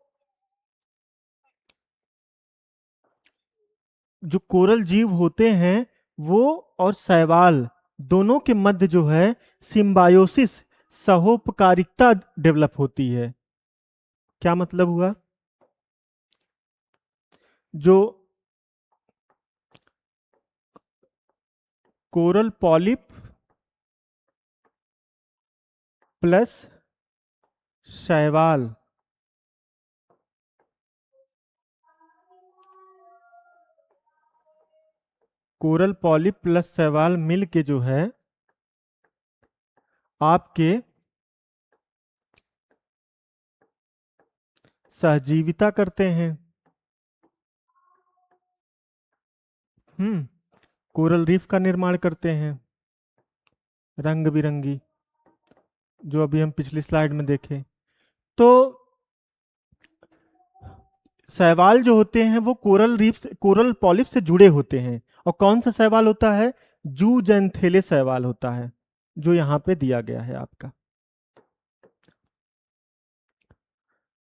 जो कोरल जीव होते हैं वो और शैवाल दोनों के मध्य जो है सिम्बायोसिस, सहोपकारिता डेवलप होती है। क्या मतलब हुआ? जो कोरल पॉलिप प्लस शैवाल कोरल पॉलिप प्लस शैवाल मिल के जो है आपके सहजीविता करते हैं। कोरल रीफ का निर्माण करते हैं, रंग बिरंगी, जो अभी हम पिछली स्लाइड में देखे। तो शैवाल जो होते हैं वो कोरल रीफ से, कोरल पॉलिप से जुड़े होते हैं। और कौन सा शैवाल होता है? जूजेंथेले शैवाल होता है, जो यहां पे दिया गया है आपका।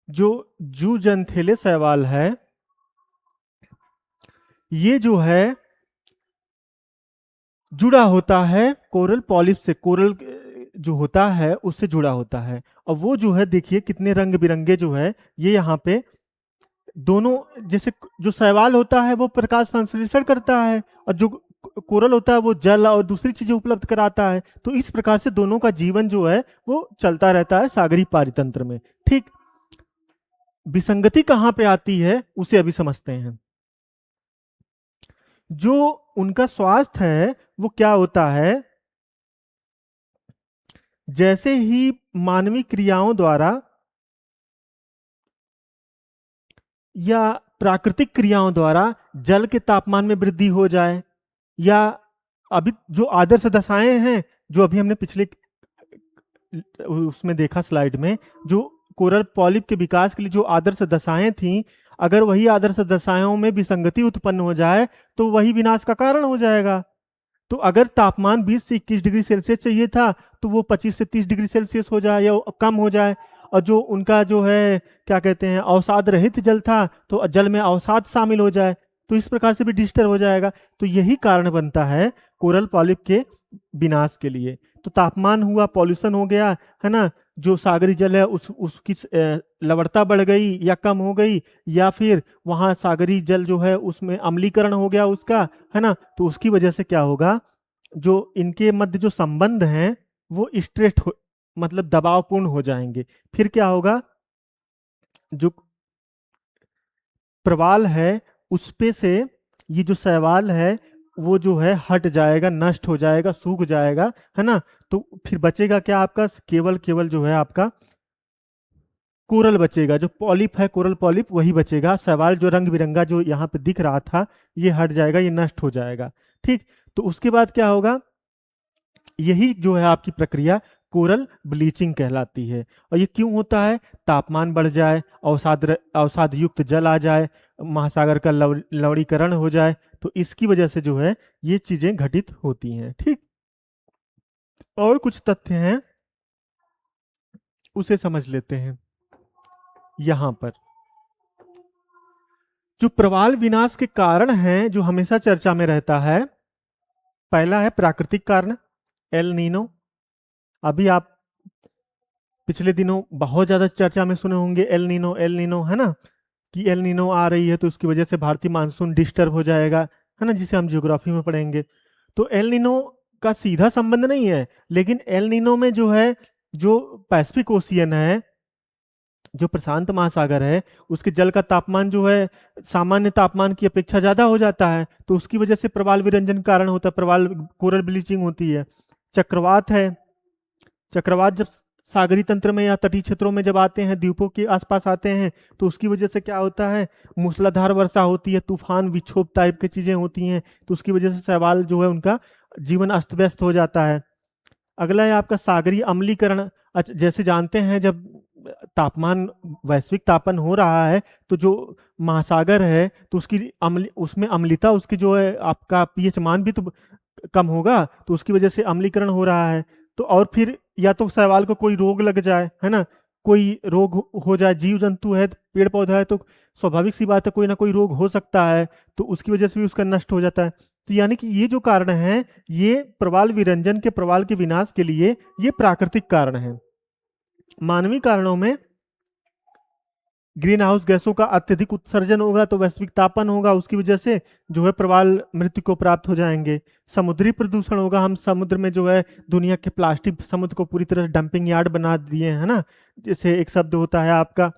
जो जूजेंथेले शैवाल है ये जो है जुड़ा होता है कोरल पॉलिप से, कोरल जो होता है उससे जुड़ा होता है। और वो जो है देखिए कितने रंग बिरंगे जो है ये यहाँ पे दोनों, जैसे जो शैवाल होता है वो प्रकाश संश्लेषण करता है और जो कोरल होता है वो जल और दूसरी चीजें उपलब्ध कराता है। तो इस प्रकार से दोनों का जीवन जो है वो चलता रहता है सागरीय पारितंत्र में। ठीक, विसंगति कहां पे आती है उसे अभी समझते हैं। जो उनका स्वास्थ्य है वो क्या होता है, जैसे ही मानवीय क्रियाओं द्वारा या प्राकृतिक क्रियाओं द्वारा जल के तापमान में वृद्धि हो जाए, या अभी जो आदर्श दशाएं हैं जो अभी हमने पिछले उसमें देखा स्लाइड में, जो कोरल पॉलिप के विकास के लिए जो आदर्श दशाएं थी, अगर वही आदर्श दशाओं में विसंगति उत्पन्न हो जाए तो वही विनाश का कारण हो जाएगा। तो अगर तापमान 20 से 21 डिग्री सेल्सियस चाहिए था तो वो 25 से 30 डिग्री सेल्सियस हो जाए या कम हो जाए। और जो उनका जो है क्या कहते हैं अवसाद रहित जल था तो जल में अवसाद शामिल हो जाए, तो इस प्रकार से भी डिस्टर्ब हो जाएगा। तो यही कारण बनता है कोरल पॉलिप के विनाश के लिए। तो तापमान हुआ, पॉल्यूशन हो गया, है ना, जो सागरी जल है उसकी लवणता बढ़ गई या कम हो गई, या फिर वहाँ सागरी जल जो है उसमें अम्लीकरण हो गया उसका, है ना, तो उसकी वजह से क्या होगा, जो इनके मध्य जो संबंध हैं वो स्ट्रेट हो, मतलब दबावपूर्ण हो जाएंगे। फिर क्या होगा, जो प्रवाल है उस पे से ये जो शैवाल है वो जो है हट जाएगा, नष्ट हो जाएगा, सूख जाएगा, है ना। तो फिर बचेगा क्या आपका, केवल केवल जो है आपका कोरल बचेगा, जो पॉलिप है कोरल पॉलिप वही बचेगा। शैवाल जो रंग बिरंगा जो यहाँ पे दिख रहा था ये हट जाएगा, ये नष्ट हो जाएगा। ठीक, तो उसके बाद क्या होगा, यही जो है आपकी प्रक्रिया कोरल ब्लीचिंग कहलाती है। और ये क्यों होता है, तापमान बढ़ जाए, अवसाद युक्त जल आ जाए, महासागर का लवणीकरण हो जाए, तो इसकी वजह से जो है ये चीजें घटित होती हैं। ठीक, और कुछ तथ्य हैं उसे समझ लेते हैं। यहां पर जो प्रवाल विनाश के कारण हैं जो हमेशा चर्चा में रहता है, पहला है प्राकृतिक कारण, एल नीनो। अभी आप पिछले दिनों बहुत ज्यादा चर्चा में सुने होंगे एल नीनो, एल नीनो, है ना, कि एल नीनो आ रही है तो उसकी वजह से भारतीय मानसून डिस्टर्ब हो जाएगा, है ना, जिसे हम ज्योग्राफी में पढ़ेंगे। तो एल नीनो का सीधा संबंध नहीं है, लेकिन एल नीनो में जो है, जो पैसिफिक ओशियन है, जो प्रशांत महासागर है, उसके जल का तापमान जो है सामान्य तापमान की अपेक्षा ज्यादा हो जाता है, तो उसकी वजह से प्रवाल विरंजन कारण होता है, प्रवाल कोरल ब्लीचिंग होती है। चक्रवात है, चक्रवात जब सागरी तंत्र में या तटीय क्षेत्रों में जब आते हैं, द्वीपों के आसपास आते हैं, तो उसकी वजह से क्या होता है, मूसलाधार वर्षा होती है, तूफान विक्षोभ टाइप की चीजें होती हैं, तो उसकी वजह से शैवाल जो है उनका जीवन अस्त व्यस्त हो जाता है। अगला है आपका सागरीय अम्लीकरण। अच्छा, जैसे जानते हैं जब तापमान, वैश्विक तापन हो रहा है, तो जो महासागर है तो उसकी उसमें अम्लता, उसकी जो है आपका पीएच मान भी तो कम होगा, तो उसकी वजह से अम्लीकरण हो रहा है। तो और फिर या तो शैवाल को कोई रोग लग जाए, है ना, कोई रोग हो जाए, जीव जंतु है, पेड़ पौधा है, तो स्वाभाविक सी बात है कोई ना कोई रोग हो सकता है, तो उसकी वजह से भी उसका नष्ट हो जाता है। तो यानी कि ये जो कारण है, ये प्रवाल विरंजन के, प्रवाल के विनाश के लिए ये प्राकृतिक कारण है। मानवीय कारणों में ग्रीन हाउस गैसों का अत्यधिक उत्सर्जन होगा तो वैश्विक तापन होगा, उसकी वजह से जो है प्रवाल मृत्यु को प्राप्त हो जाएंगे। समुद्री प्रदूषण होगा, हम समुद्र में जो है दुनिया के प्लास्टिक समुद्र को पूरी तरह डंपिंग यार्ड बना दिए हैं, है ना। जैसे एक शब्द होता है आपका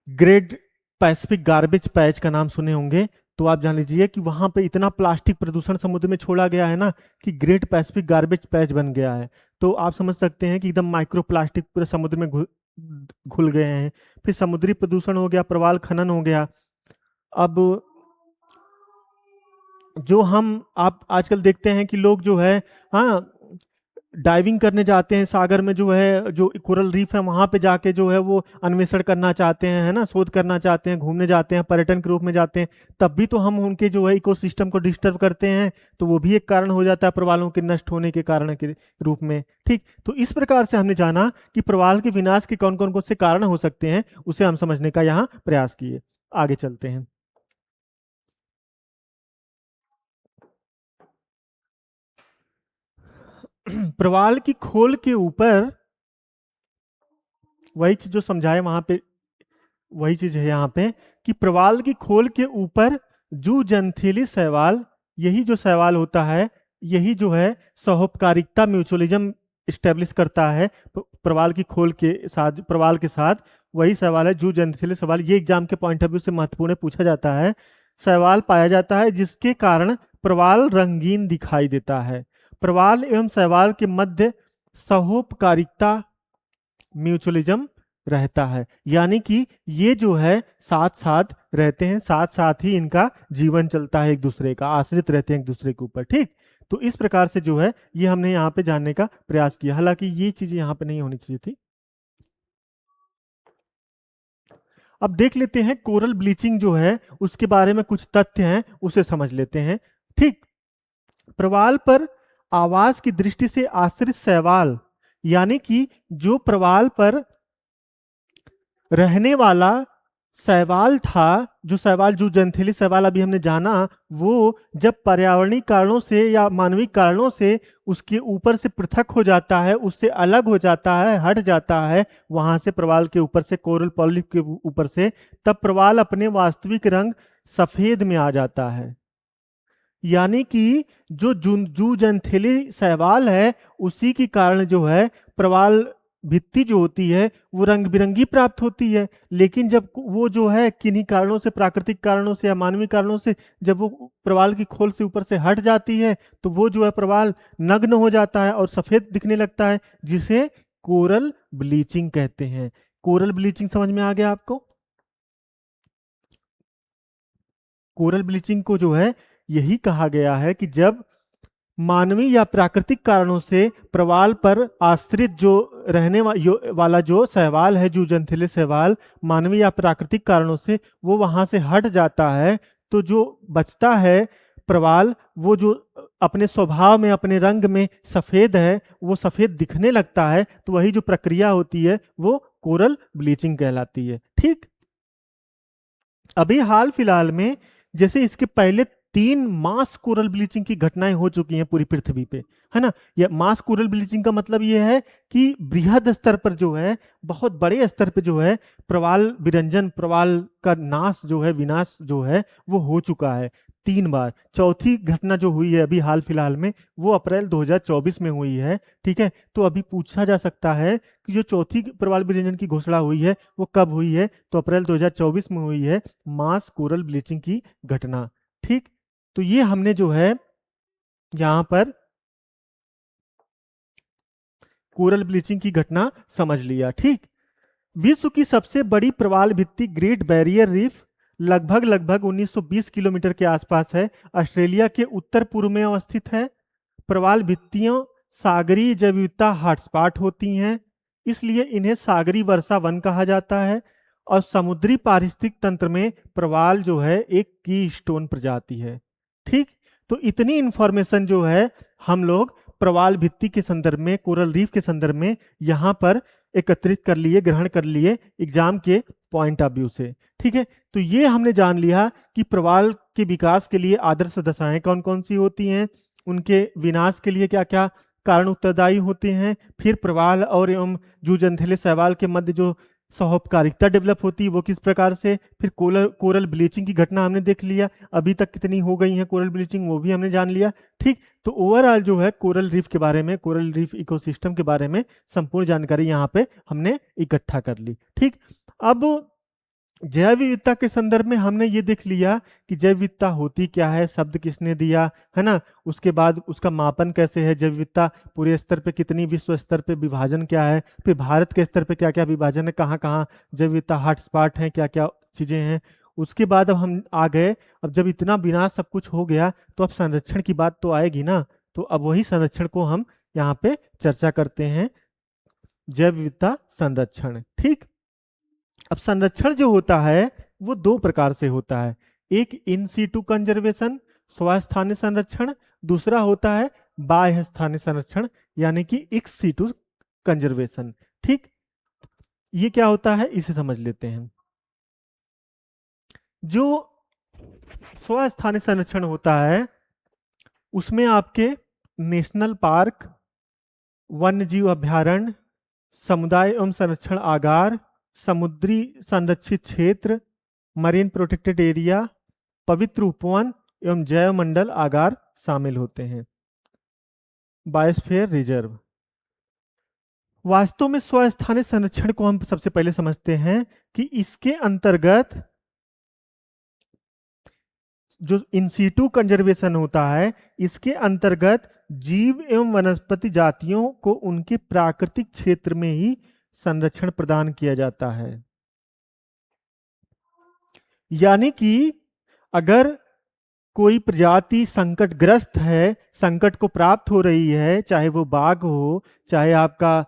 ग्रेट पैसिफिक गार्बेज पैच, का नाम सुने होंगे, तो आप जान लीजिए कि वहां पे इतना प्लास्टिक प्रदूषण समुद्र में छोड़ा गया है ना, कि ग्रेट पैसिफिक गार्बेज पैच बन गया है। तो आप समझ सकते हैं कि एकदम माइक्रो प्लास्टिक पूरे समुद्र में घुल गए हैं। फिर समुद्री प्रदूषण हो गया, प्रवाल खनन हो गया। अब जो हम आप आजकल देखते हैं कि लोग जो है, हाँ, डाइविंग करने जाते हैं सागर में, जो है जो कोरल रीफ है वहां पे जाके जो है वो अन्वेषण करना चाहते हैं, है ना, शोध करना चाहते हैं, घूमने जाते हैं, पर्यटन के रूप में जाते हैं, तब भी तो हम उनके जो है इकोसिस्टम को डिस्टर्ब करते हैं, तो वो भी एक कारण हो जाता है प्रवालों के नष्ट होने के कारण के रूप में। ठीक, तो इस प्रकार से हमने जाना कि प्रवाल के विनाश के कौन कौन से कारण हो सकते हैं, उसे हम समझने का यहाँ प्रयास किए। आगे चलते हैं। प्रवाल की खोल के ऊपर वही चीज जो समझाए वहां पे, वही चीज है यहाँ पे, कि प्रवाल की खोल के ऊपर जू जंथेली शैवाल, यही जो शैवाल होता है, यही जो है सहोपकारिता, म्यूचुअलिज्म स्टेब्लिश करता है प्रवाल की खोल के साथ, प्रवाल के साथ। वही शैवाल है जू जंथेली शैवाल। ये एग्जाम के पॉइंट ऑफ व्यू से महत्वपूर्ण पूछा जाता है। शैवाल पाया जाता है जिसके कारण प्रवाल रंगीन दिखाई देता है। प्रवाल एवं शैवाल के मध्य सहोपकारिता, म्यूचुअलिज्म रहता है, यानी कि ये जो है साथ साथ रहते हैं, साथ साथ ही इनका जीवन चलता है, एक दूसरे का आश्रित रहते हैं एक दूसरे के ऊपर। ठीक, तो इस प्रकार से जो है ये हमने यहाँ पे जानने का प्रयास किया, हालांकि ये चीजें यहाँ पे नहीं होनी चाहिए थी। अब देख लेते हैं कोरल ब्लीचिंग जो है उसके बारे में कुछ तथ्य हैं, उसे समझ लेते हैं। ठीक, प्रवाल पर आवास की दृष्टि से आश्रित शैवाल, यानी कि जो प्रवाल पर रहने वाला शैवाल था, जो शैवाल जो जंथेली शैवाल अभी हमने जाना, वो जब पर्यावरणीय कारणों से या मानवीय कारणों से उसके ऊपर से पृथक हो जाता है, उससे अलग हो जाता है, हट जाता है वहां से, प्रवाल के ऊपर से, कोरल पॉलिप के ऊपर से, तब प्रवाल अपने वास्तविक रंग सफेद में आ जाता है। यानी कि जो जू जंथेली शैवाल है उसी के कारण जो है प्रवाल भित्ति जो होती है वो रंग बिरंगी प्राप्त होती है। लेकिन जब वो जो है किन्हीं कारणों से, प्राकृतिक कारणों से या मानवीय कारणों से, जब वो प्रवाल की खोल से ऊपर से हट जाती है तो वो जो है प्रवाल नग्न हो जाता है और सफेद दिखने लगता है, जिसे कोरल ब्लीचिंग कहते हैं। कोरल ब्लीचिंग समझ में आ गया आपको? कोरल ब्लीचिंग को जो है यही कहा गया है कि जब मानवीय या प्राकृतिक कारणों से प्रवाल पर आश्रित जो रहने वाला जो शैवाल है, जो जंथेले शैवाल, मानवीय या प्राकृतिक कारणों से वो वहां से हट जाता है, तो जो बचता है प्रवाल, वो जो अपने स्वभाव में, अपने रंग में सफेद है, वो सफेद दिखने लगता है, तो वही जो प्रक्रिया होती है वो कोरल ब्लीचिंग कहलाती है। ठीक, अभी हाल फिलहाल में, जैसे इसके पहले 3 मास कोरल ब्लीचिंग की घटनाएं हो चुकी हैं पूरी पृथ्वी पे, है ना। यह मास कोरल ब्लीचिंग का मतलब यह है कि बृहद स्तर पर जो है, बहुत बड़े स्तर पे जो है प्रवाल विरंजन, प्रवाल का नाश जो है, विनाश जो है वो हो चुका है 3 बार। चौथी घटना जो हुई है अभी हाल फिलहाल में, वो अप्रैल 2024 में हुई है। ठीक है, तो अभी पूछा जा सकता है कि जो चौथी प्रवाल विरंजन की घोषणा हुई है वो कब हुई है, तो अप्रैल 2024 में हुई है मास कोरल ब्लीचिंग की घटना। ठीक, तो ये हमने जो है यहां पर कोरल ब्लीचिंग की घटना समझ लिया। ठीक, विश्व की सबसे बड़ी प्रवाल भित्ति ग्रेट बैरियर रीफ लगभग लगभग 1920 किलोमीटर के आसपास है, ऑस्ट्रेलिया के उत्तर पूर्व में अवस्थित है। प्रवाल भित्तियां सागरीय जैव विविधता हॉटस्पॉट होती हैं। इसलिए इन्हें सागरी वर्षा वन कहा जाता है। और समुद्री पारिस्थितिक तंत्र में प्रवाल जो है एक की स्टोन प्रजाति है। ठीक, तो इतनी इंफॉर्मेशन जो है हम लोग प्रवाल भित्ति के संदर्भ में, कोरल रीफ के संदर्भ में यहाँ पर एकत्रित कर लिए, ग्रहण कर लिए एग्जाम के पॉइंट ऑफ व्यू से। ठीक है, तो ये हमने जान लिया कि प्रवाल के विकास के लिए आदर्श दशाएं कौन कौन सी होती हैं, उनके विनाश के लिए क्या क्या कारण उत्तरदायी होते हैं, फिर प्रवाल और एवं जूजंथेले शैवाल के मध्य जो सौहार्दकारिता डेवलप होती है वो किस प्रकार से, फिर कोरल ब्लीचिंग की घटना हमने देख लिया, अभी तक कितनी हो गई है कोरल ब्लीचिंग वो भी हमने जान लिया। ठीक, तो ओवरऑल जो है कोरल रीफ के बारे में, कोरल रीफ इकोसिस्टम के बारे में संपूर्ण जानकारी यहाँ पे हमने इकट्ठा कर ली। ठीक, अब जैव विविधता के संदर्भ में हमने ये देख लिया कि जैव विविधता होती क्या है, शब्द किसने दिया है ना, उसके बाद उसका मापन कैसे है, जैव विविधता पूरे स्तर पे कितनी, विश्व स्तर पे विभाजन क्या है, फिर भारत के स्तर पे क्या क्या विभाजन है, कहाँ कहाँ जैव विविधता हॉटस्पॉट है, क्या क्या चीजें हैं। उसके बाद अब हम आ गए, अब जब इतना विनाश सब कुछ हो गया तो अब संरक्षण की बात तो आएगी ना, तो अब वही संरक्षण को हम यहाँ पे चर्चा करते हैं, जैव विविधता संरक्षण। ठीक, अब संरक्षण जो होता है वो दो प्रकार से होता है, एक इन सीटू कंजर्वेशन स्वस्थानीय संरक्षण, दूसरा होता है बाह्य स्थानीय संरक्षण यानी कि एक्स सीटू कंजर्वेशन। ठीक, ये क्या होता है इसे समझ लेते हैं। जो स्वस्थानीय संरक्षण होता है उसमें आपके नेशनल पार्क, वन्य जीव अभ्यारण्य, समुदाय एवं संरक्षण आगार, समुद्री संरक्षित क्षेत्र, मरीन प्रोटेक्टेड एरिया, पवित्र उपवन एवं जैव मंडल आगार शामिल होते हैं, बायोस्फीयर रिजर्व। वास्तव में स्वस्थानीय संरक्षण को हम सबसे पहले समझते हैं कि इसके अंतर्गत जो इंसीटू कंजर्वेशन होता है, इसके अंतर्गत जीव एवं वनस्पति जातियों को उनके प्राकृतिक क्षेत्र में ही संरक्षण प्रदान किया जाता है। यानी कि अगर कोई प्रजाति संकटग्रस्त है, संकट को प्राप्त हो रही है, चाहे वो बाघ हो, चाहे आपका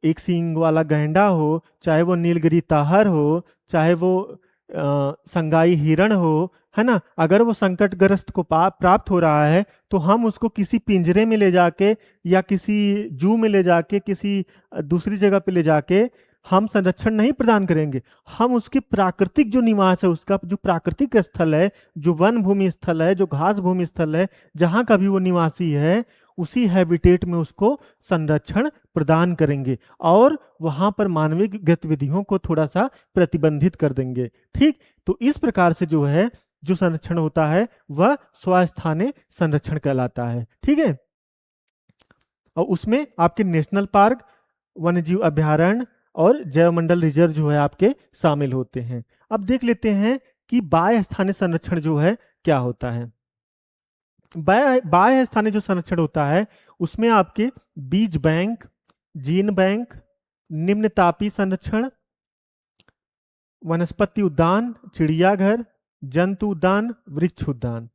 एक सींग वाला गैंडा हो, चाहे वो नीलगिरी ताहर हो, चाहे वो संगाई हिरण हो, है ना, अगर वो संकटग्रस्त को प्राप्त हो रहा है तो हम उसको किसी पिंजरे में ले जाके या किसी जू में ले जाके, किसी दूसरी जगह पे ले जाके हम संरक्षण नहीं प्रदान करेंगे। हम उसके प्राकृतिक जो निवास है, उसका जो प्राकृतिक स्थल है, जो वन भूमि स्थल है, जो घास भूमि स्थल है, जहां का भी वो निवासी है, उसी हैबिटेट में उसको संरक्षण प्रदान करेंगे और वहां पर मानवीय गतिविधियों को थोड़ा सा प्रतिबंधित कर देंगे। ठीक, तो इस प्रकार से जो है जो संरक्षण होता है वह स्वस्थानीय संरक्षण कहलाता है। ठीक है, और उसमें आपके नेशनल पार्क, वन्यजीव अभ्यारण्य और जैव मंडल रिजर्व जो है आपके शामिल होते हैं। अब देख लेते हैं कि बाह्य स्थानीय संरक्षण जो है क्या होता है। बाह्य स्थानीय जो संरक्षण होता है उसमें आपके बीज बैंक, जीन बैंक, निम्न तापीय संरक्षण, वनस्पति उद्यान, चिड़ियाघर, जंतु उद्यान, वृक्ष उद्यान,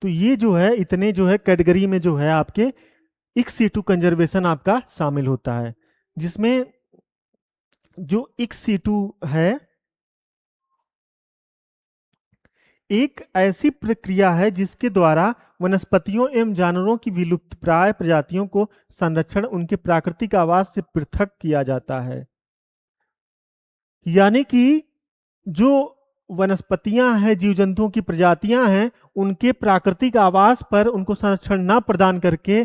तो ये जो है इतने जो है कैटेगरी में जो है आपके इक्स सीटू कंजर्वेशन आपका शामिल होता है, जिसमें जो इक्स सीटू है एक ऐसी प्रक्रिया है जिसके द्वारा वनस्पतियों एवं जानवरों की विलुप्तप्राय प्रजातियों को संरक्षण उनके प्राकृतिक आवास से पृथक किया जाता है। यानी कि जो वनस्पतियां हैं, जीव जंतुओं की प्रजातियां हैं, उनके प्राकृतिक आवास पर उनको संरक्षण न प्रदान करके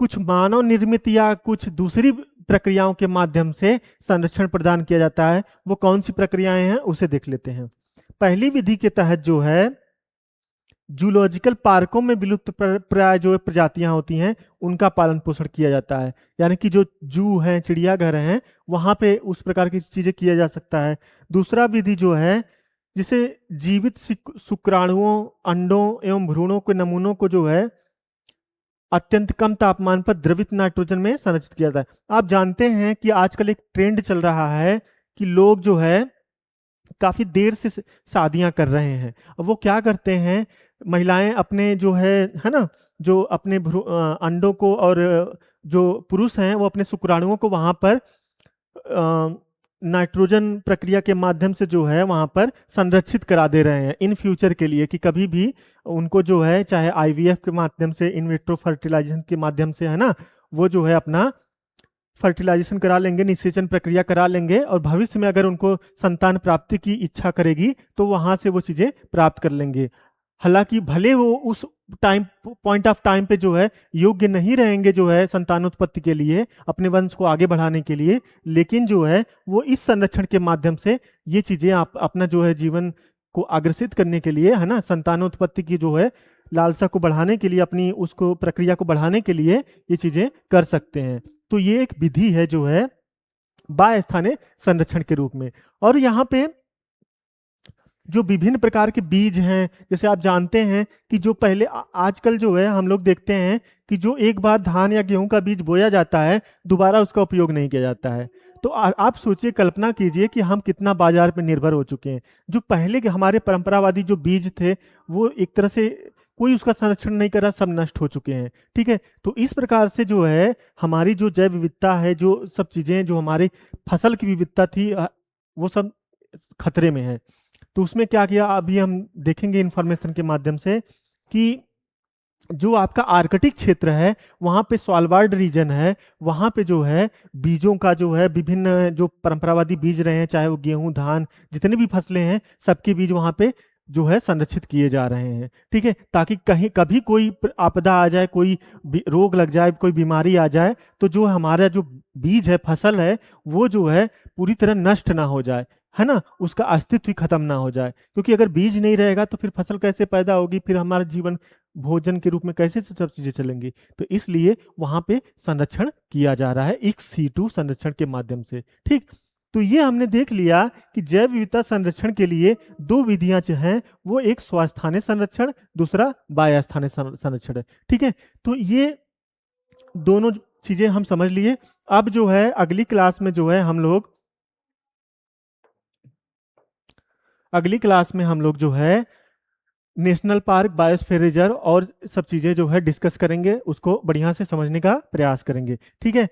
कुछ मानव निर्मित या कुछ दूसरी प्रक्रियाओं के माध्यम से संरक्षण प्रदान किया जाता है। वो कौन सी प्रक्रियाएं हैं उसे देख लेते हैं। पहली विधि के तहत जो है जूलॉजिकल पार्कों में विलुप्त प्राय जो प्रजातियां होती हैं उनका पालन पोषण किया जाता है, यानी कि जो जू हैं, चिड़ियाघर हैं, वहां पे उस प्रकार की चीजें किया जा सकता है। दूसरा विधि जो है जिसे जीवित शुक्राणुओं, अंडों एवं भ्रूणों के नमूनों को जो है अत्यंत कम तापमान पर द्रवित नाइट्रोजन में संरक्षित किया जाता है। आप जानते हैं कि आजकल एक ट्रेंड चल रहा है कि लोग जो है काफी देर से शादियां कर रहे हैं। अब वो क्या करते हैं, महिलाएं अपने जो है ना, जो अपने अंडों को और जो पुरुष हैं वो अपने शुक्राणुओं को वहां पर नाइट्रोजन प्रक्रिया के माध्यम से जो है वहां पर संरक्षित करा दे रहे हैं इन फ्यूचर के लिए, कि कभी भी उनको जो है चाहे आईवीएफ के माध्यम से, इन विट्रो फर्टिलाइजेशन के माध्यम से, है ना, वो जो है अपना फर्टिलाइजेशन करा लेंगे, निषेचन प्रक्रिया करा लेंगे, और भविष्य में अगर उनको संतान प्राप्ति की इच्छा करेगी तो वहां से वो चीजें प्राप्त कर लेंगे। हालांकि भले वो उस टाइम, पॉइंट ऑफ टाइम पे जो है योग्य नहीं रहेंगे जो है संतानोत्पत्ति के लिए, अपने वंश को आगे बढ़ाने के लिए, लेकिन जो है वो इस संरक्षण के माध्यम से ये चीजें आप अपना जो है जीवन को अग्रसित करने के लिए, है ना, संतानोत्पत्ति की जो है लालसा को बढ़ाने के लिए, अपनी उसको प्रक्रिया को बढ़ाने के लिए ये चीजें कर सकते हैं। तो ये एक विधि है जो है बाह्य संरक्षण के रूप में। और यहाँ पे जो विभिन्न प्रकार के बीज हैं, जैसे आप जानते हैं कि जो पहले आजकल जो है हम लोग देखते हैं कि जो एक बार धान या गेहूं का बीज बोया जाता है दोबारा उसका उपयोग नहीं किया जाता है। तो आप सोचिए, कल्पना कीजिए कि हम कितना बाजार पर निर्भर हो चुके हैं। जो पहले के हमारे परंपरावादी जो बीज थे वो एक तरह से कोई उसका संरक्षण नहीं कर रहा, सब नष्ट हो चुके हैं। ठीक है, तो इस प्रकार से जो है हमारी जो जैव विविधता है, जो सब चीजें, जो हमारी फसल की विविधता थी, वो सब खतरे में है। तो उसमें क्या किया, अभी हम देखेंगे इंफॉर्मेशन के माध्यम से, कि जो आपका आर्कटिक क्षेत्र है वहां पे स्वालबार्ड रीजन है, वहां पे जो है बीजों का जो है विभिन्न जो परंपरावादी बीज रहे हैं, चाहे वो गेहूं, धान, जितने भी फसलें हैं, सबके बीज वहां पे जो है संरक्षित किए जा रहे हैं। ठीक है, ताकि कहीं कभी कोई आपदा आ जाए, कोई रोग लग जाए, कोई बीमारी आ जाए, तो जो हमारा जो बीज है, फसल है, वो जो है पूरी तरह नष्ट ना हो जाए, है ना, उसका अस्तित्व ही खत्म ना हो जाए। क्योंकि अगर बीज नहीं रहेगा तो फिर फसल कैसे पैदा होगी, फिर हमारा जीवन भोजन के रूप में कैसे सब चीजें चलेंगी। तो इसलिए वहां पे संरक्षण किया जा रहा है एक्स सीटू संरक्षण के माध्यम से। ठीक, तो ये हमने देख लिया कि जैव विविधता संरक्षण के लिए दो विधियां जो हैं, वो एक स्वस्थानीय संरक्षण, दूसरा बाह्य स्थानीय संरक्षण है। ठीक है, तो ये दोनों चीजें हम समझ लिए। अब जो है अगली क्लास में जो है हम लोग जो है नेशनल पार्क, बायोस्फीयर रिजर्व और सब चीजें जो है डिस्कस करेंगे, उसको बढ़िया से समझने का प्रयास करेंगे। ठीक है।